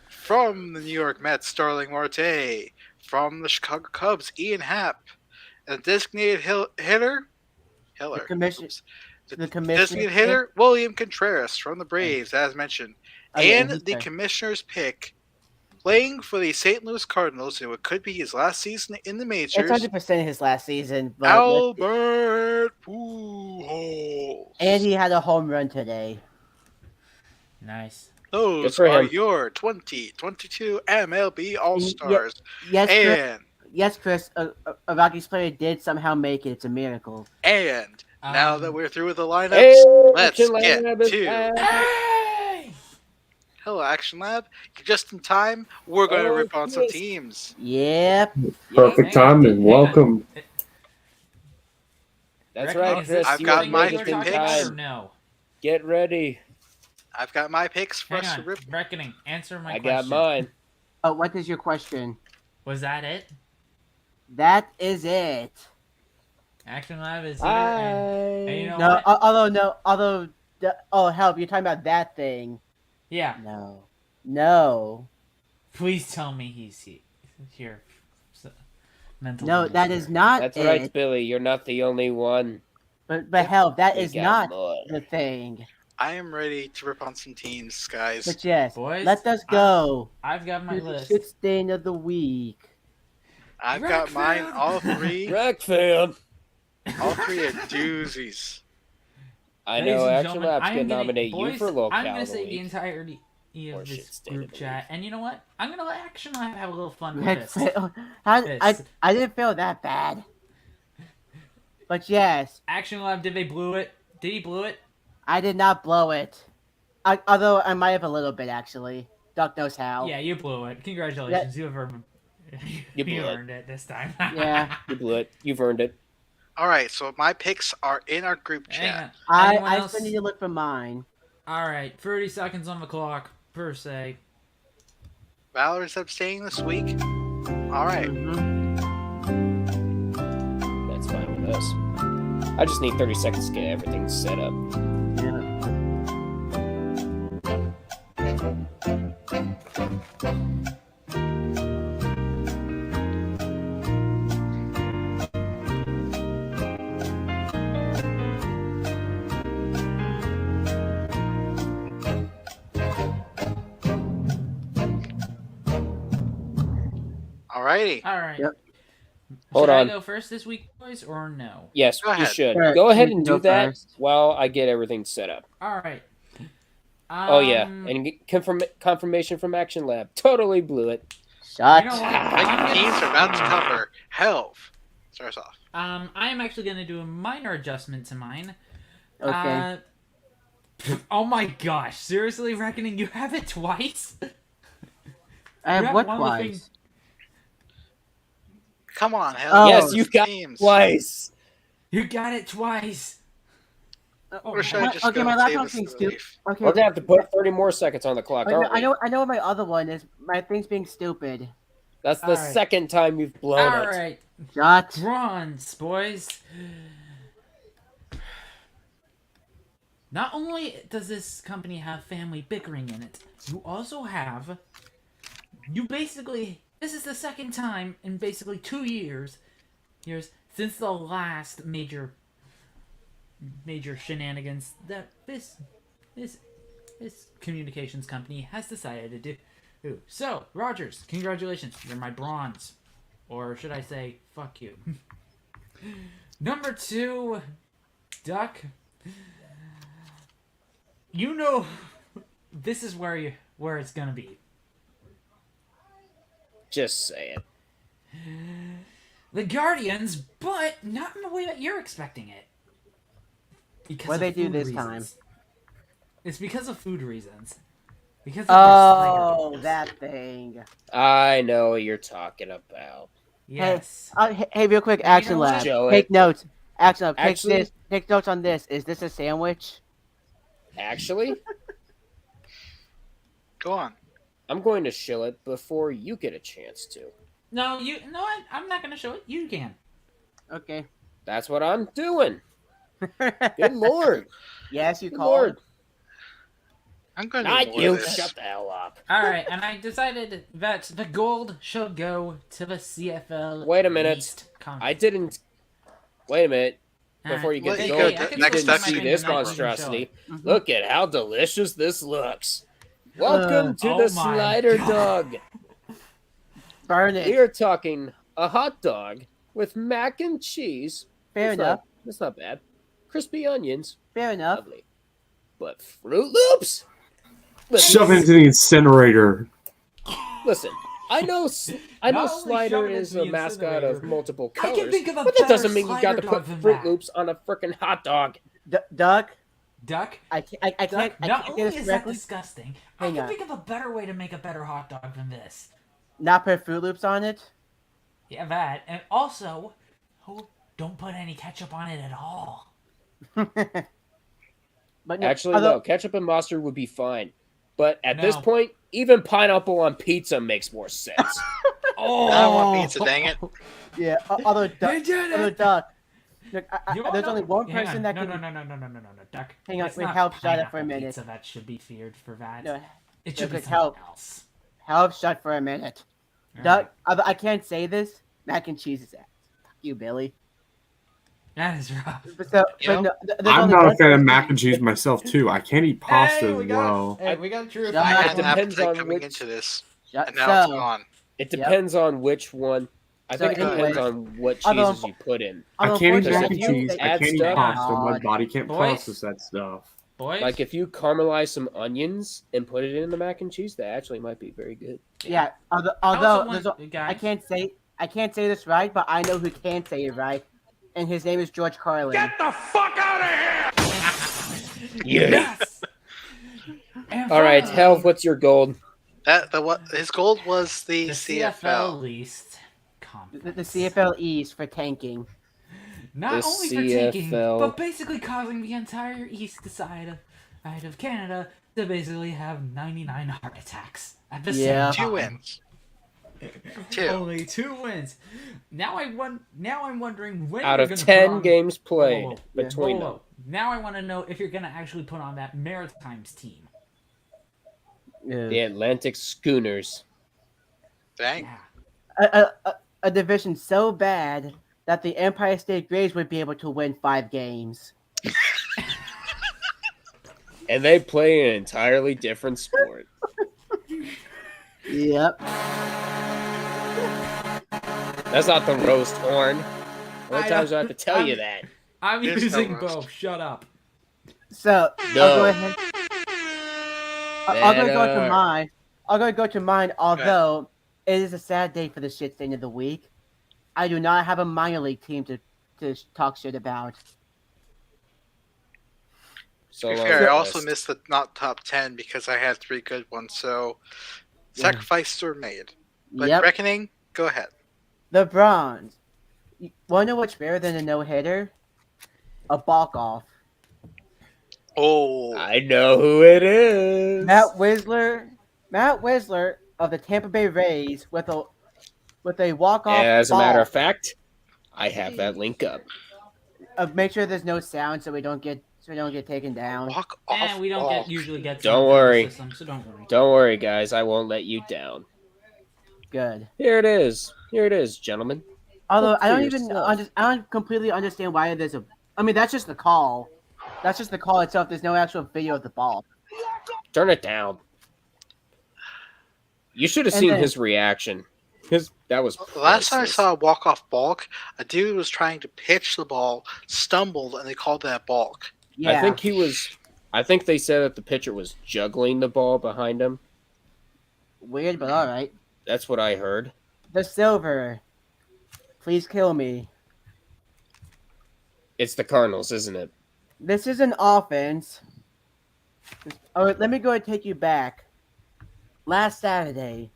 From the New York Mets, Starling Marte. From the Chicago Cubs, Ian Happ. And designated hitter, The commissioner. designated hitter, William Contreras from the Braves, as mentioned. Oh, yeah, And he's the there. commissioner's pick, playing for the St. Louis Cardinals in what could be his last season in the It's majors, 100% his last season, but Albert Pujols. and he had a home run today. Nice. Those for are him. your 2022 MLB All-Stars. Yes, Chris. And Yes, Chris. A Rockies player did somehow make it. It's a miracle. now that we're through with the lineups, Hey, let's Action get Lab is to back. Hey! Hello Action Lab. Just in time, we're going to Oh, rip on some yes. teams. Yep. Perfect timing. Welcome. That's Reckoning, right, is Chris. this I've you got are my just in picks. time. Or no? Get ready. I've got my picks for Hang us to on. rip. Reckoning, answer my I question. got mine. Oh, what is your question? Was that it? That is it. Action Lab is here, and you know No, what? although, Help, you're talking about that thing. Yeah. No. Please tell me he's here. Mental. No, that is not That's it. right, Billy. You're not the only one. But Help, that We is got not more. the thing. I am ready to rip on some teams, guys. But yes, Boys, let us go. I've got my to the list. shit stain of the week. I've got mine. All three. Wreck fam. All three are doozies. I Ladies know and Action gentlemen, Lab's I am gonna gonna- nominate you boys, for local I'm gonna of the say the week. entirety Or of shit this stain of group the chat, and you know what? I'm gonna let Action Lab have a little fun with Heck, this. I didn't feel that bad. But yes, Action Lab, did they blew it? Did he blew it? I did not blow it. Although I might have a little bit, actually. Duck knows how. Yeah, you blew it. Congratulations, you blew it. earned it this time. Yeah. You blew it. You've earned it. All right, so my picks are in our group Hang chat. on. Anyone I else? still need to look for mine. All right, 30 seconds on the clock per se. Valor's abstaining this week. All right. That's fine with us. I just need 30 seconds to get everything set up. Alrighty. All right. Yep. Hold Should on. I go first this week, boys, or no? Yes, Go you ahead. should. Sure, Go ahead you and can do go that first. while I get everything set up. All right. Oh yeah, and get confirmation from Action Lab. Totally blew it. Shut. You know what? My teams are about to cover. Helv starts off. I am actually going to do a minor adjustment to mine. Okay. Oh my gosh! Seriously, Reckoning, you have it twice? I You have what one of the twice? things- Come on, Helv. Oh. Yes, you got teams. twice. You got it twice. Or should I What? just Okay, go my and save laptop this thing's to the stupid. leaf? Okay. We're gonna have to put 30 more seconds on the clock, aren't we? I know what my other one is. My thing's being stupid. That's the Alright. second time you've blown All it. right. Shot. Bronze, boys. Not only does this company have family bickering in it, you also have... This is the second time in basically 2 years since the last major shenanigans that this communications company has decided to do. So, Rogers, congratulations. You're my bronze. Or should I say, fuck you. Number 2, Duck. You know, this is where it's gonna be. Just say it. The Guardians, but not in the way that you're expecting it. Because What of they do food this reasons. time? It's because of food reasons. Because of Oh, their that thing. I know what you're talking about. Yes. Hey, real quick, And you action know lab. what? Show Take it. notes. Action lab. Actually- Take notes on this. Is this a sandwich? Actually, Go on. I'm going to show it before you get a chance to. No, I'm not gonna show it. You can. Okay. That's what I'm doing. Good lord. Yes, you Good call lord. it. I'm going to Not ignore you. this. Shut the hell up. Alright, and I decided that the gold shall go to the CFL. Wait a minute. East I Conference. didn't. Wait a minute. Alright. Before you get Well, to you go, go you to- can next didn't step, see you this can show it. monstrosity. Mhm. Look at how delicious this looks. Welcome to Oh the my Slider God. Dog. Burn We it. are talking a hot dog with mac and cheese. Fair That's enough. That's not bad. Crispy onions. Fair enough. Lovely. But Fruit Loops? Shove it into the incinerator. Listen, I know Not only Slider shove it is into a the mascot incinerator, of multiple I can colors, think of a but that better doesn't mean you got to Slider put dog than Fruit that. Loops on a frickin' hot dog. Duck. Duck. I can't. I Duck. can't Not get only this is that correctly. disgusting, Hang I can on. think of a better way to make a better hot dog than this. Not put Fruit Loops on it. Yeah, that. And also, don't put any ketchup on it at all. But no, Actually, although- no, ketchup and mustard would be fine. But at this No. point, even pineapple on pizza makes more sense. Oh, I want pizza, dang it. Yeah, although They did although it! Duck. Look, You all there's know- only one Hang person on. that no, can. No, Duck. Hang on, It's wait, not help, shut up for a pineapple minute. Pizza that should be feared for that. No, It should be look, something help. else. Help, shut for a minute. Duck, I can't say this. Mac and cheese is ass. Fuck you, Billy. That is rough. But so, You but know, no, there's I'm only not a one fan of person- mac and cheese myself too. I can't eat pasta Hey, as we got, well. hey, we got truth. Shut I up. had an depends appetite on coming which- into this, Shut- and now it's so, gone. It depends on which one. I So think it anyway, depends on what although- cheeses you put in. I although can't eat Because mac if and you cheese. I add can't eat stuff- pasta. My God. body can't Boys? process that stuff. Boys, Like if you caramelize some onions and put it in the mac and cheese, that actually might be very good. Yeah, although someone- there's a- guys, I can't say this right, but I know who can say it right, and his name is George Carlin. Get the fuck out of here! Yes. And All right, finally, Helv, what's your gold? What his gold was the, the CFL. East The Conference. CFL East for tanking. Not The only for taking, CFL. but basically causing the entire east side of Canada to basically have 99 heart attacks at the Yeah. same time. 2 wins. 2. Only 2 wins. Now I'm wondering when Out you're of gonna put 10 on- games played Whoa, whoa, between whoa, them. whoa. Now I want to know if you're gonna actually put on that Maritimes team. The Atlantic Schooners. Dang. Yeah. A division so bad that the Empire State Braves would be able to win 5 games. And they play an entirely different sport. Yep. That's not the roast horn. How many I times do I know. have to tell you that? I'm There's using no roast. both. Shut up. So No. I'll go ahead. I'll go to Better. mine. I'll go to mine. Although it is a sad day for the shit stain of the week, I do not have a minor league team to talk shit about. So To be long fair, I list. also missed the not top 10 because I had 3 good ones, so sacrifices were made. But Yep. Wreckening, go ahead. The Bronze. Want to know what's better than a no hitter? A balk off. Oh, I know who it is. Matt Wisler of the Tampa Bay Rays with a walk off. As a matter of fact, I have that link up. Make sure there's no sound so we don't get taken down. Walk off. And we don't ball. usually get Don't sound through the worry. system, so don't worry. Don't worry, guys. I won't let you down. Good. Here it is. Here it is, gentlemen. Although Look I for don't even yourself. I don't completely understand why there's a. I mean, that's just the call. That's just the call itself. There's no actual video of the ball. Turn it down. You should have And seen then- his reaction. That was The last time I priceless. saw a walk-off balk, a dude was trying to pitch the ball, stumbled, and they called that balk. Yeah. I think they said that the pitcher was juggling the ball behind him. Weird, but all right. That's what I heard. The silver. Please kill me. It's the Cardinals, isn't it? This is an offense. Oh, let me go and take you back. Last Saturday,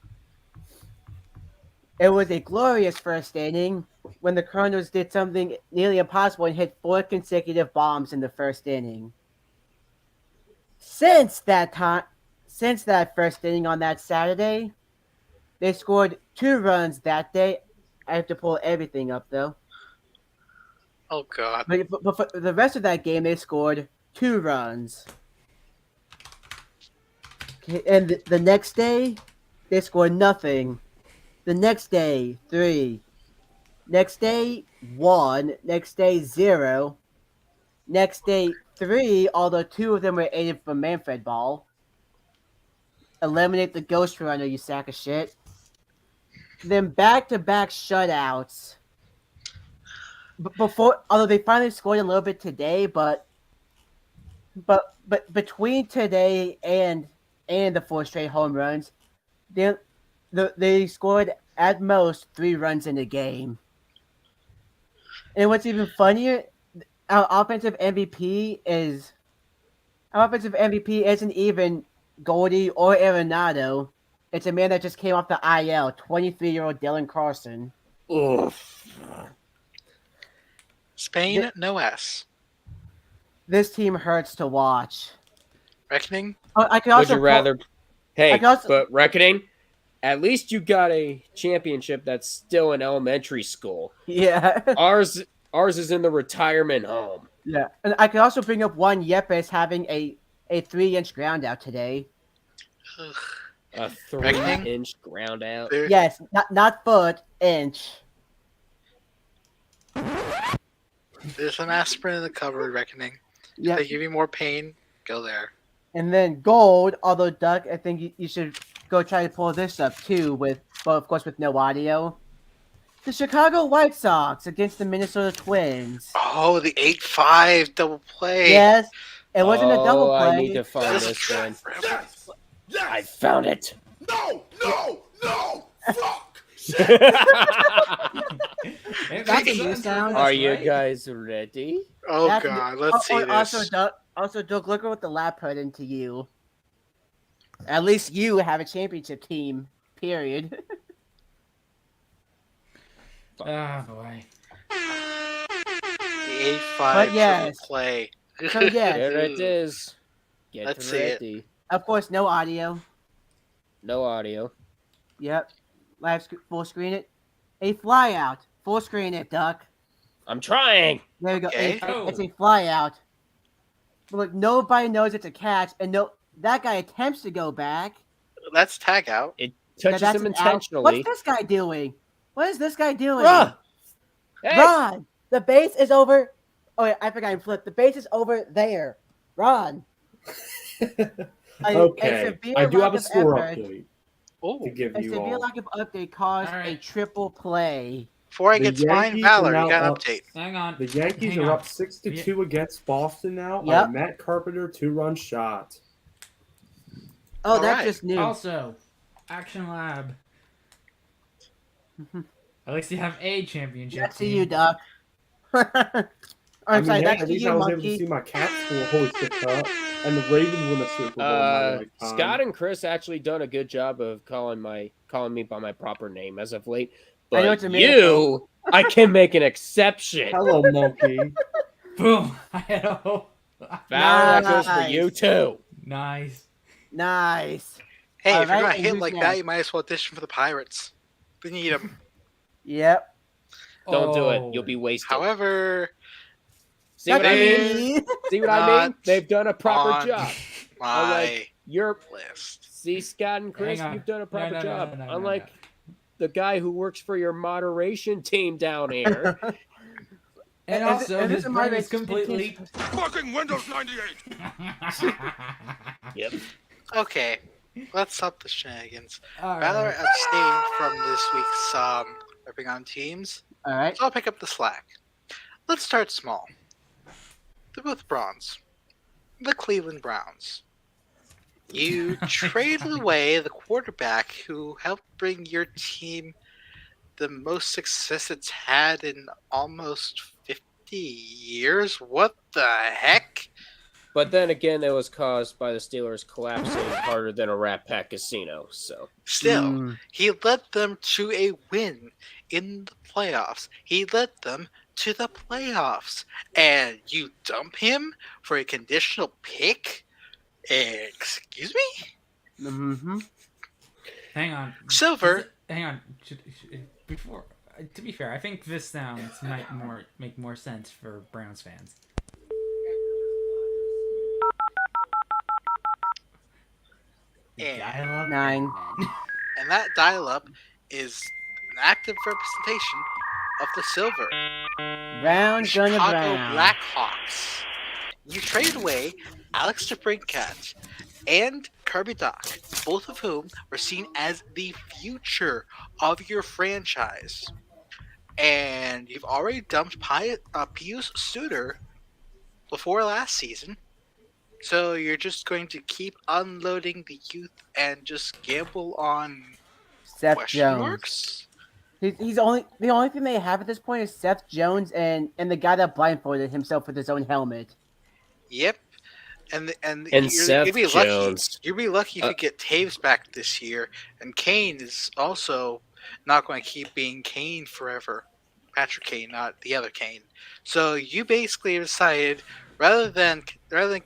it was a glorious first inning when the Cardinals did something nearly impossible and hit 4 consecutive bombs in the first inning. Since that first inning on that Saturday, they scored 2 runs that day. I have to pull everything up though. Oh god. But for the rest of that game, they scored 2 runs. Okay, and the next day, they scored nothing. The next day, 3. Next day, 1. Next day, 0. Next day, 3, although 2 of them were aided from Manfred Ball. Eliminate the Ghost Runner, you sack of shit. Then back-to-back shutouts. Although they finally scored a little bit today, but between today and the 4 straight home runs, they scored at most 3 runs in the game. And what's even funnier, our offensive MVP isn't even Goldie or Arenado. It's a man that just came off the IL, 23-year-old Dylan Carson. Oof. Spain, no S. This team hurts to watch. Reckoning? I could Would also you rather? Hey, I can also- but Reckoning, at least you got a championship that's still in elementary school. Yeah. Ours is in the retirement home. Yeah. And I could also bring up one Yepes having a 3-inch ground out today. Ugh. A Reckoning? 3-inch ground out. There- Yes, not foot, inch. There's some aspirin in the cupboard, Reckoning. If Yeah. they give you more pain, go there. And then gold, although Duck, I think you should go try to pull this up too but of course with no audio. The Chicago White Sox against the Minnesota Twins. Oh, the 8-5 double play. Yes. It wasn't a double play. I need to find This this one. Yes! Yes! I found it. No! Fuck! That's a new sound. Are you guys ready? Oh That's god, let's see this. Also, Doug, look at what the lab put into you. At least you have a championship team. Period. Oh boy. The 8-5 But yes. triple play. So yes, There it is. Get Let's see it. ready. of course, no audio. No audio. Yep. Full screen it. A flyout. Full screen it, Duck. I'm trying. There we go. Okay. It's a flyout. But look, nobody knows it's a catch, and that guy attempts to go back. That's tag out. It Now touches that's him an out. intentionally. What's this guy doing? What is this guy doing? Bruh! Hey! Ron, the base is over. Oh, yeah, I forgot I flipped. The base is over there. Ron. Okay, I do have a score effort, update Oh, to give A you severe all. lack of update caused All right. a triple play. before I The get mine, Yankees Valor, are you got now an up. update. Hang on. The Yankees Hang are on. up 6-2 against Boston now Yep. on a Matt Carpenter 2-run shot. Oh, All that's right. just new. Also, Action Lab. At least you have a championship. That's to team. you, Doc. I'm sorry, hey, that's at to least you, I was able to Monkey. see my Cats score hoist the cup, and the Ravens win a Super Bowl in my lifetime. Scott and Chris actually done a good job of calling me by my proper name as of late. I know But it's a miracle. I can make an exception. Hello, Monkey. Boom! I had a hope. Valor, that goes for Nice. you too. Nice. Nice. Hey, All if you're right, gonna and hit who's like next? that, you might as well audition for the Pirates. We need them. Yep. Don't do it. You'll be wasted. However, See what I they're mean? See what I not mean? They've done a proper on job. my Unlike your list. See, Scott and Chris, Hang on. you've done a proper No, job. no, Unlike the guy who works for your moderation team down here. And And also, this his is my brain is next- completely. Fucking Windows 98! Yep. Okay, let's stop the shenanigans. All Rather right. abstain from this week's ripping on teams, All right. so I'll pick up the slack. Let's start small. They're both bronze. The Cleveland Browns. You traded away the quarterback who helped bring your team the most success it's had in almost 50 years? What the heck? But then again, it was caused by the Steelers collapsing harder than a Rat Pack casino. So Still, he led them to a win in the playoffs. He led them to the playoffs. And you dump him for a conditional pick? Excuse me? Mm-hmm. Hang on. Silver. Hang on. Before, to be fair, I think this sounds might make more sense for Browns fans. And, Dial-up 9. and that dial-up is an active representation of the Silver. Browns going to Chicago Brown. Blackhawks. You traded away Alex DeBrincat and Kirby Doc, both of whom were seen as the future of your franchise. And you've already dumped Pius Suter before last season. So you're just going to keep unloading the youth and just gamble on Seth question Jones. marks? He's only the only thing they have at this point is Seth Jones and the guy that blindfolded himself with his own helmet. Yep. And Seth you'd be Jones. lucky. You'd be lucky if you get Taves back this year. And Kane is also not going to keep being Kane forever. Patrick Kane, not the other Kane. So you basically decided rather than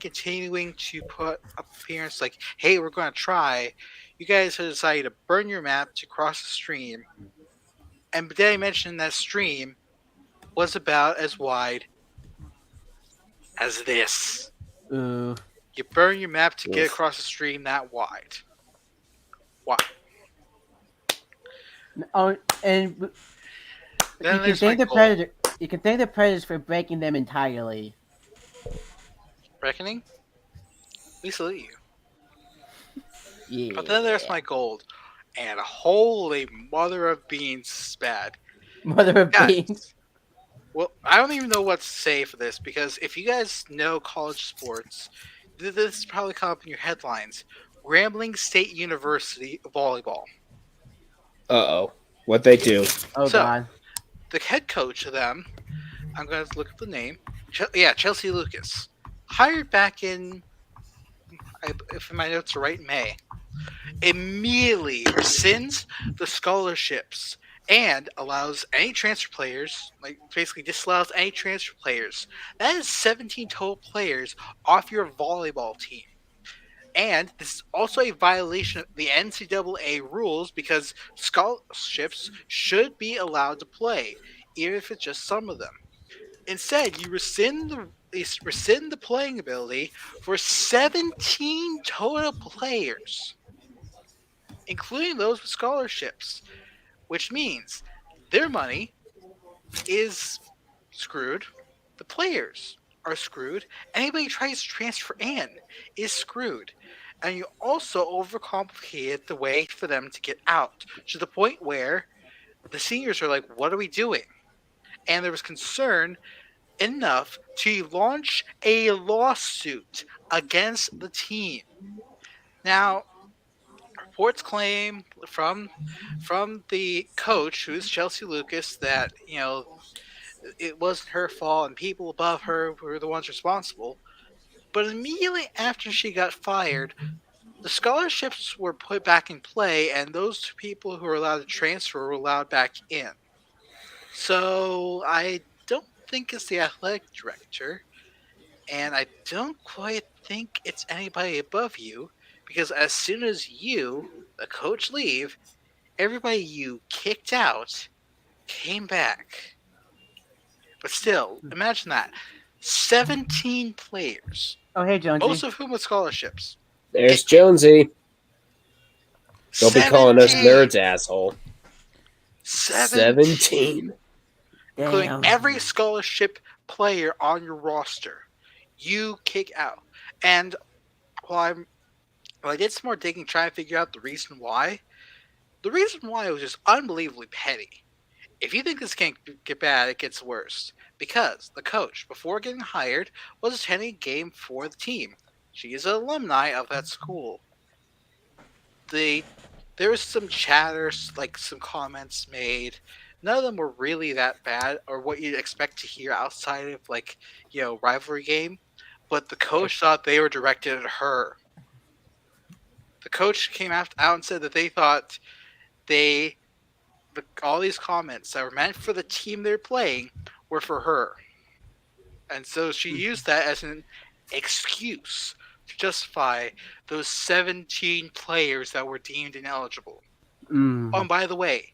continuing to put up appearance like, hey, we're going to try, you guys have decided to burn your map to cross the stream. And did I mention that stream was about as wide as this? Ooh. You burn your map to get Oof. across the stream that wide. Why? Oh, and you Then can there's my thank the goal. Predator. You can thank the Predators for breaking them entirely. Reckoning? We salute you. Yeah. But then there's my gold. And holy mother of beans, this is bad. Mother of Guys, beans. Well, I don't even know what to say for this because if you guys know college sports, this is probably come up in your headlines. Grambling State University volleyball. Uh-oh. What they do. Oh So- god. The head coach of them, I'm going to look at the name. Chelsea Lucas. Hired back in, if my notes are right, May. Immediately rescinds the scholarships and allows any transfer players, like basically disallows any transfer players. That is 17 total players off your volleyball team. And this is also a violation of the NCAA rules because scholarships should be allowed to play, even if it's just some of them. Instead, you rescind the playing ability for 17 total players, including those with scholarships, which means their money is screwed, the players are screwed, anybody who tries to transfer in is screwed, and you also overcomplicated the way for them to get out, to the point where the seniors are like, what are we doing? And there was concern enough to launch a lawsuit against the team. Now, reports claim from the coach, who's Chelsea Lucas, that it wasn't her fault and people above her were the ones responsible. But immediately after she got fired, the scholarships were put back in play, and those people who were allowed to transfer were allowed back in. So I don't think it's the athletic director, and I don't quite think it's anybody above you, because as soon as you, the coach, leave, everybody you kicked out came back. But still, imagine that. 17 players, Oh, hey, Jonesy. most of whom with scholarships. There's Jonesy. Don't be calling us nerds, asshole. 17. Including Damn. every scholarship player on your roster. You kick out. And while I did some more digging trying to figure out the reason why was just unbelievably petty. If you think this can't get bad, it gets worse. Because the coach, before getting hired, was attending a game for the team. She is an alumni of that school. There was some chatter, like some comments made. None of them were really that bad, or what you'd expect to hear outside of rivalry game. But the coach thought they were directed at her. The coach came out and said that they thought all these comments that were meant for the team they're playing were for her. And so she used that as an excuse to justify those 17 players that were deemed ineligible. Oh, and by the way,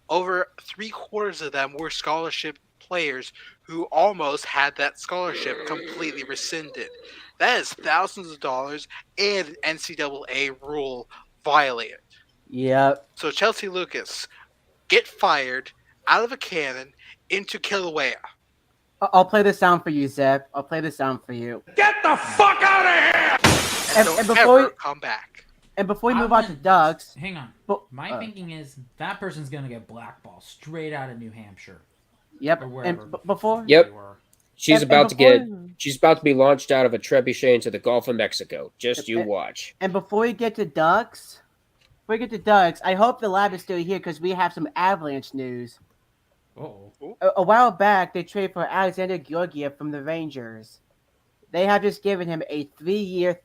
over 3/4 of them were scholarship players who almost had that scholarship completely rescinded. That is thousands of dollars and an NCAA rule violated. Yep. So Chelsea Lucas, get fired out of a cannon into Kilauea. I'll play the sound for you, Zeb. I'll play the sound for you. Get the fuck out of here! And don't ever come back. And before we move on to Ducks... Hang on. My thinking is that person's going to get blackballed straight out of New Hampshire. Yep. Or wherever. And before... Yep. She's And about before- she's about to be launched out of a trebuchet into the Gulf of Mexico. Just you watch. And before we get to Ducks, I hope the lab is still here because we have some Avalanche news. Uh-oh. A while back, they traded for Alexander Georgiev from the Rangers. They have just given him a three-year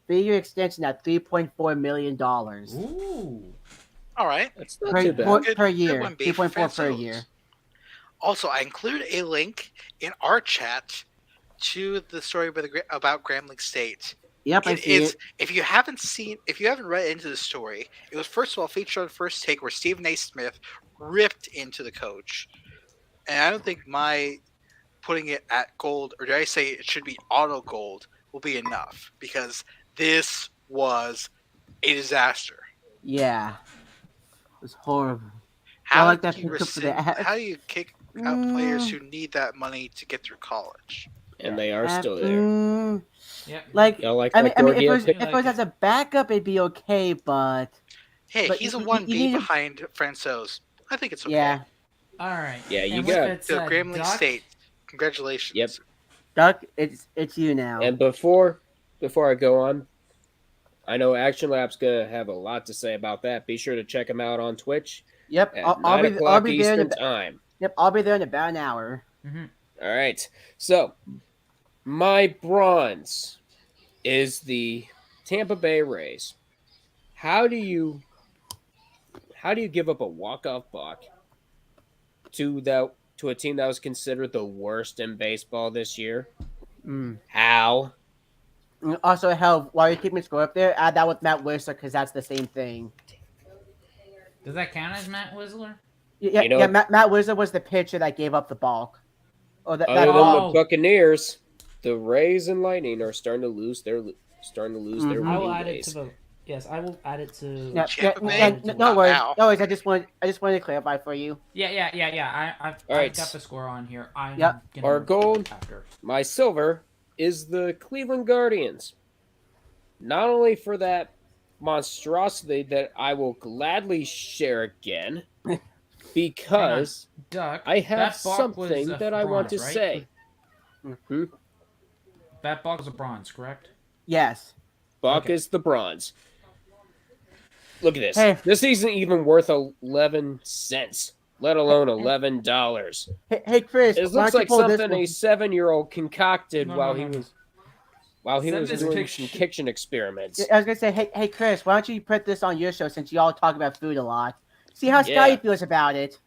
extension at $3.4 million. Ooh. All right. That's not too bad. Per year. Good one, B, for 3.4 per Francouz. year. Also, I included a link in our chat to the story about Grambling State. Yep, I see it. If you haven't read into the story, it was first of all featured on First Take where Stephen A. Smith ripped into the coach. And I don't think my putting it at gold, or did I say it should be auto gold, will be enough. Because this was a disaster. Yeah. It was horrible. How like that do you picture for the ads. how do you kick out players who need that money to get through college? And they are still there. Yep. Like, Y'all like I mean, that if it Georgiev was as a backup, it'd be okay, but... Hey, But he's a you 1B need to- behind Francouz. I think it's okay. Yeah. All right. Yeah, you And got with it. that So said, Grambling Duck, State, congratulations. Yep. Duck, it's you now. And before I go on, I know Action Lab's gonna have a lot to say about that. Be sure to check them out on Twitch. Yep, At I'll 9 be o'clock there Eastern in time. Yep, I'll be there in about an hour. All right. So, my bronze is the Tampa Bay Rays. How do you give up a walk-off buck to a team that was considered the worst in baseball this year? How? Also, Helv, while you're keeping score up there, add that with Matt Whistler because that's the same thing. Does that count as Matt Whistler? Yeah, You know- yeah. Matt Whistler was the pitcher that gave up the balk. Oh, Other than the Buccaneers, the Rays and Lightning are starting to lose their I winning will add it days. to the. Yes, I will add it to. No worries. No worries. I just wanted to clarify for you. Yeah. I've All right. got the score on here. I'm Yep. gonna Our look gold, after. my silver, is the Cleveland Guardians. Not only for that monstrosity that I will gladly share again, because Duck, I have that Buck was something a that I want to bronze, right? say. That Buck was a bronze, correct? Yes. Buck is the bronze. Look at this. Hey. This isn't even worth 11 cents, let alone $11. Hey, Chris. It why looks don't you like pull this something one? a 7-year-old concocted No, while no, he no. was Send this doing picture- some kitchen experiments. I was gonna say, hey, Chris. Why don't you put this on your show since y'all talk about food a lot? See how Yeah. Scotty feels about it.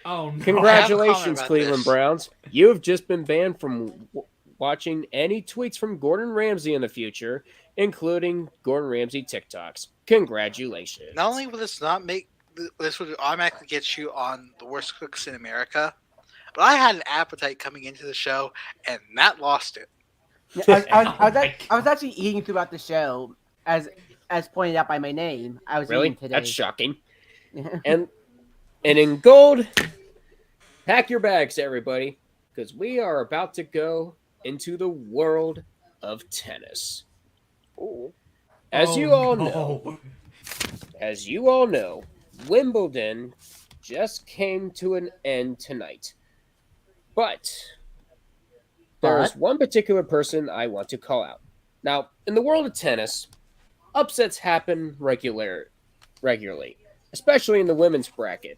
Oh no! Congratulations, about Cleveland this. Browns. You have just been banned from watching any tweets from Gordon Ramsay in the future, including Gordon Ramsay TikToks. Congratulations. Not only will this not make this would automatically get you on the worst cooks in America, but I had an appetite coming into the show, and that lost it. Yeah, Oh my I was actually eating throughout the show, as pointed out by my name. I was eating Really? today. That's shocking. And in gold, pack your bags, everybody, because we are about to go into the world of tennis. As you all know, Wimbledon just came to an end tonight. But there's one particular person I want to call out. Now, in the world of tennis, upsets happen regularly, especially in the women's bracket,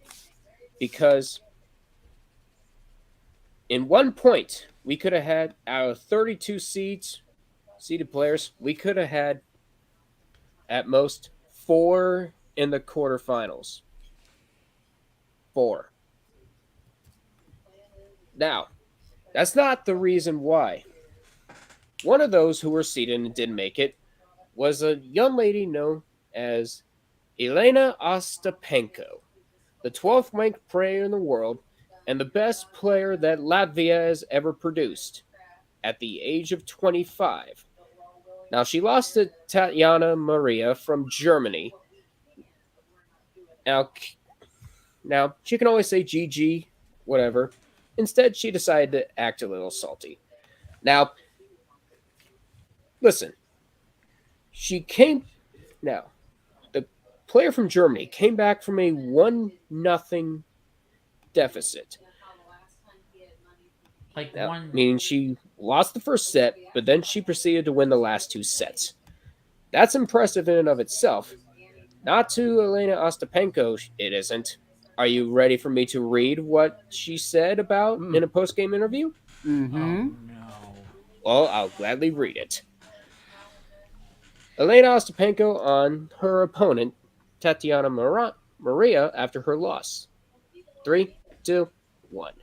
because in one point, we could have had, out of 32 seeded players, we could have had at most 4 in the quarterfinals. 4. Now, that's not the reason why. One of those who were seeded and didn't make it was a young lady known as Elena Ostapenko, the 12th ranked player in the world and the best player that Latvia has ever produced at the age of 25. Now, she lost to Tatiana Maria from Germany. Now she can always say GG, whatever. Instead, she decided to act a little salty. Now, listen. The player from Germany came back from a 1-0 deficit. Meaning she lost the first set, but then she proceeded to win the last 2 sets. That's impressive in and of itself. Not to Elena Ostapenko, it isn't. Are you ready for me to read what she said about in a post-game interview? Mm-hmm. Oh, no. Well, I'll gladly read it. Elena Ostapenko on her opponent, Tatiana Maria, after her loss. 3, 2, 1.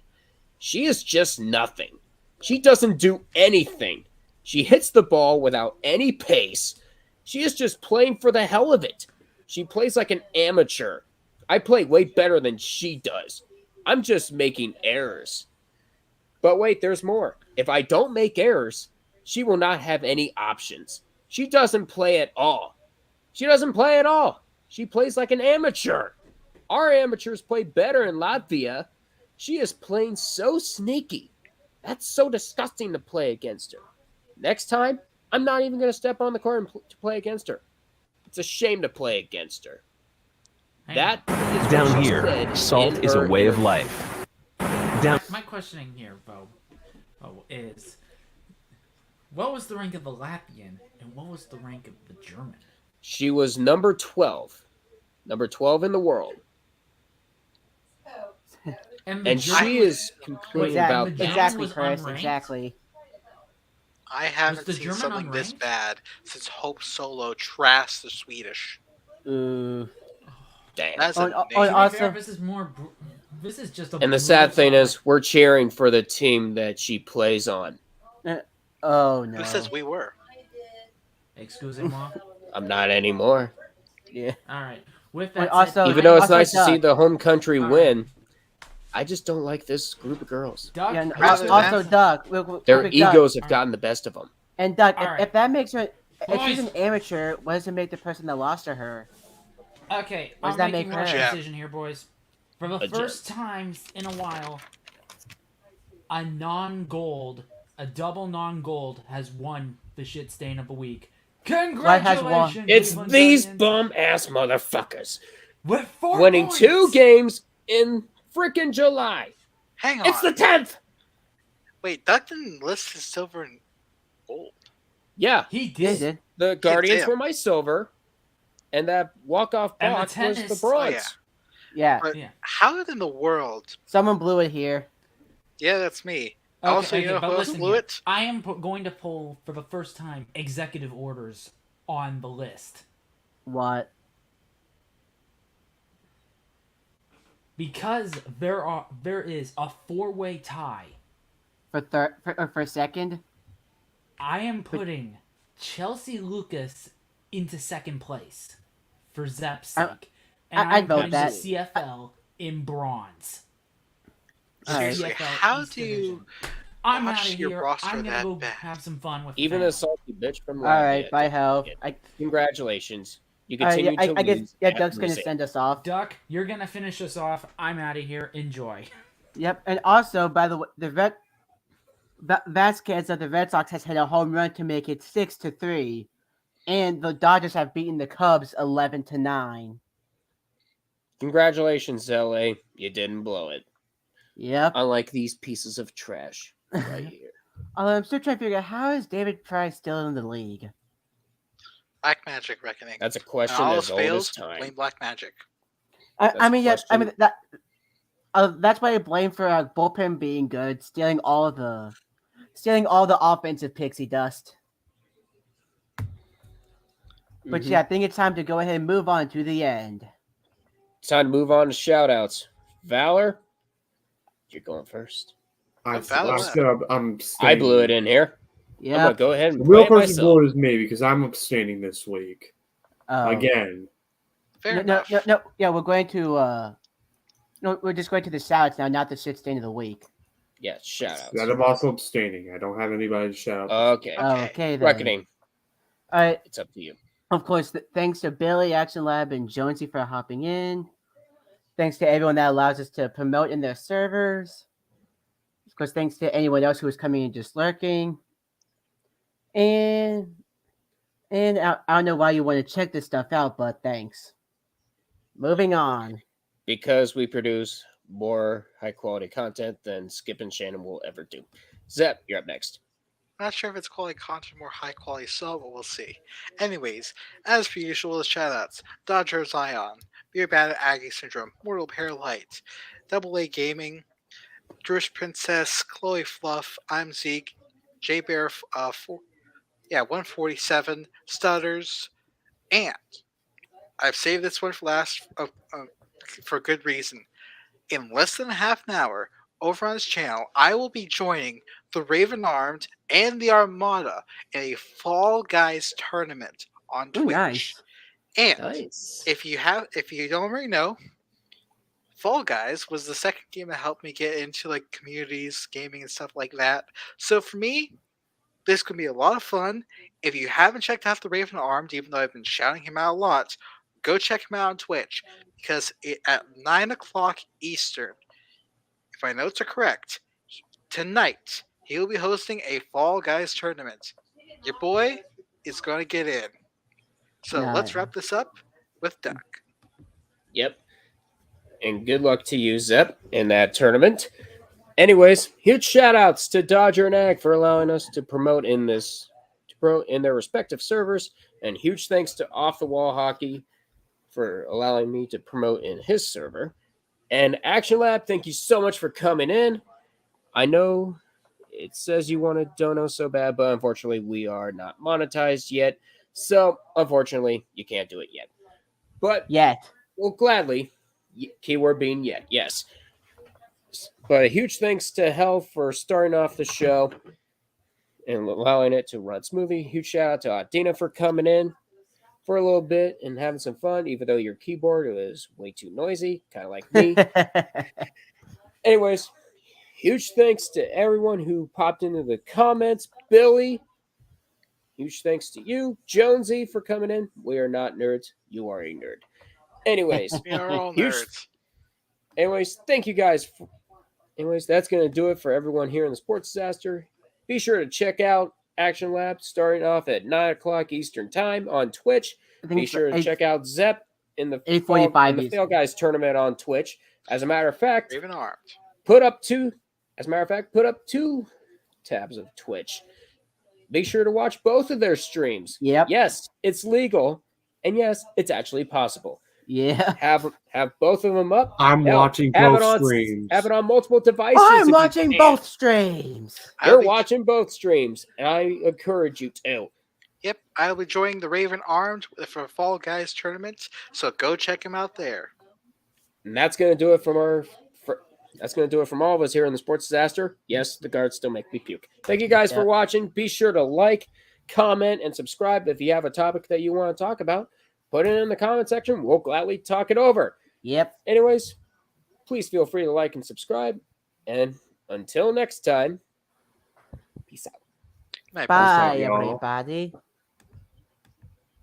She is just nothing. She doesn't do anything. She hits the ball without any pace. She is just playing for the hell of it. She plays like an amateur. I play way better than she does. I'm just making errors. But wait, there's more. If I don't make errors, she will not have any options. She doesn't play at all. She doesn't play at all. She plays like an amateur. Our amateurs play better in Latvia. She is playing so sneaky. That's so disgusting to play against her. Next time, I'm not even going to step on the court to play against her. It's a shame to play against her. That is down here, salt is a way of life. My questioning here, Bo, is what was the rank of the Latvian and what was the rank of the German? She was number 12. Number 12 in the world. And she is complaining about exactly, Chris. Exactly. I haven't seen something this bad since Hope Solo trashed the Swedish. Damn. That's also, this is just a. And the sad thing is, we're cheering for the team that she plays on. Oh no! Who says we were? Excusez-moi. I'm not anymore. Yeah. All right. With that also, even though it's nice to see the home country win, I just don't like this group of girls. Doug, also, Doug, their egos have gotten the best of them. And Doug, if that makes her, if she's an amateur, what does it make the person that lost to her? Okay, what does I'm that make making her? a decision here, boys. For the first time in a while, a double non-gold has won the shit stain of the week. Congratulations! It's these bum-ass motherfuckers. With 4 winning points. 2 games in freaking July. Hang on. It's the 10th. Wait, Doug didn't list his silver and gold. Yeah. He did. The Guardians were my silver, and that walk-off block was the bronze. Oh, yeah. But how in the world? Someone blew it here. Yeah, that's me. Okay, Also, you know who else blew it? I am going to pull, for the first time, executive orders on the list. What? Because there is a 4-way tie. For second? I am putting Chelsea Lucas into second place for Zep's sake. And I'd I'm vote putting that. the CFL in bronze. Seriously, CFL how East do you Division. I'm out watch of your here. roster I'm gonna that go bad? have some fun with the Even a family. salty bitch from All right, Latvia. bye, didn't Helv. make it. Congratulations. You Yeah, continue to I guess lose yeah, at Doug's gonna losing. send us off. Duck, you're gonna finish us off. I'm out of here. Enjoy. Yep, and also by the way, Vasquez of the Red Sox has hit a home run to make it 6-3, and the Dodgers have beaten the Cubs 11-9. Congratulations, LA. You didn't blow it. Yep. Unlike these pieces of trash right here. Although I'm still trying to figure out how is David Price still in the league. Black Magic Reckoning. That's a When question all as else old as fails, time. blame Black Magic. I mean, yeah, I question. mean that's why I blame for bullpen being good, stealing all the offensive pixie dust. But yeah, I think it's time to go ahead and move on to the end. It's time to move on to shoutouts. Valor, you're going first. I Valor said I'm I blew it in here. Yeah. I'm gonna go ahead and The real play it person myself. blew it is me because I'm abstaining this week. Again. Fair enough. No. Yeah, we're going to no, we're just going to the shoutouts now, not the shit stain of the week. Yeah, shoutouts. That I'm also abstaining. I don't have anybody to shout out. Okay. Okay then. Reckoning. All right. It's up to you. Of course, thanks to Billy, Action Lab, and Jonesy for hopping in. Thanks to everyone that allows us to promote in their servers. Of course, thanks to anyone else who is coming and just lurking. And I don't know why you want to check this stuff out, but thanks. Moving on. Because we produce more high quality content than Skip and Shannon will ever do. Zep, you're up next. Not sure if it's quality content or high quality so, but we'll see. Anyways, as per usual, the shoutouts: Dodger Zion, Beer Bandit Aggie Syndrome, Mortal Pair Light, Double A Gaming, Drush Princess, Chloe Fluff, I'm Zeke, J Bear 147, Stutters, and I've saved this one for last for good reason. In less than half an hour, over on his channel, I will be joining the Raven Armed and the Armada in a Fall Guys tournament on Twitch. Ooh, nice. And Nice. if you don't already know, Fall Guys was the second game that helped me get into like communities, gaming, and stuff like that. So for me, this could be a lot of fun. If you haven't checked out the Raven Armed, even though I've been shouting him out a lot, go check him out on Twitch because at 9 o'clock Eastern, if my notes are correct, tonight he will be hosting a Fall Guys tournament. Your boy is going to get in. So let's wrap this up with Duck. Yep. And good luck to you, Zep, in that tournament. Anyways, huge shout outs to Dodger and Ag for allowing us to promote in their respective servers. And huge thanks to Off the Wall Hockey for allowing me to promote in his server. And Action Lab, thank you so much for coming in. I know it says you want to dono so bad, but unfortunately we are not monetized yet. So unfortunately, you can't do it yet. But we'll gladly, keyword being yet, yes. But a huge thanks to Helv for starting off the show and allowing it to run smoothly. Huge shout out to Adina for coming in for a little bit and having some fun, even though your keyboard was way too noisy, kind of like me. Anyways, huge thanks to everyone who popped into the comments. Billy, huge thanks to you. Jonesy for coming in. We are not nerds. You are a nerd. Anyways, we are all nerds. Anyways, thank you guys. Anyways, that's going to do it for everyone here in the Sports Disaster. Be sure to check out Action Lab starting off at 9 o'clock Eastern Time on Twitch. Be sure to check out Zep in the Fall Guys tournament on Twitch. As a matter of fact, Raven Armed. put up two tabs of Twitch. Be sure to watch both of their streams. Yep. Yes, it's legal, and yes, it's actually possible. Yeah. Have both of them up. I'm watching both streams. Have it on multiple devices. I'm watching both streams. You're watching both streams, and I encourage you to. Yep, I'll be joining the Raven Armed for Fall Guys tournament, so go check him out there. And that's gonna do it from all of us here in the Sports Disaster. Yes, the guards still make me puke. Thank you guys for watching. Be sure to like, comment, and subscribe if you have a topic that you want to talk about. Put it in the comment section. We'll gladly talk it over. Yep. Anyways, please feel free to like and subscribe. And until next time, peace out. Night, Bye, y'all. everybody.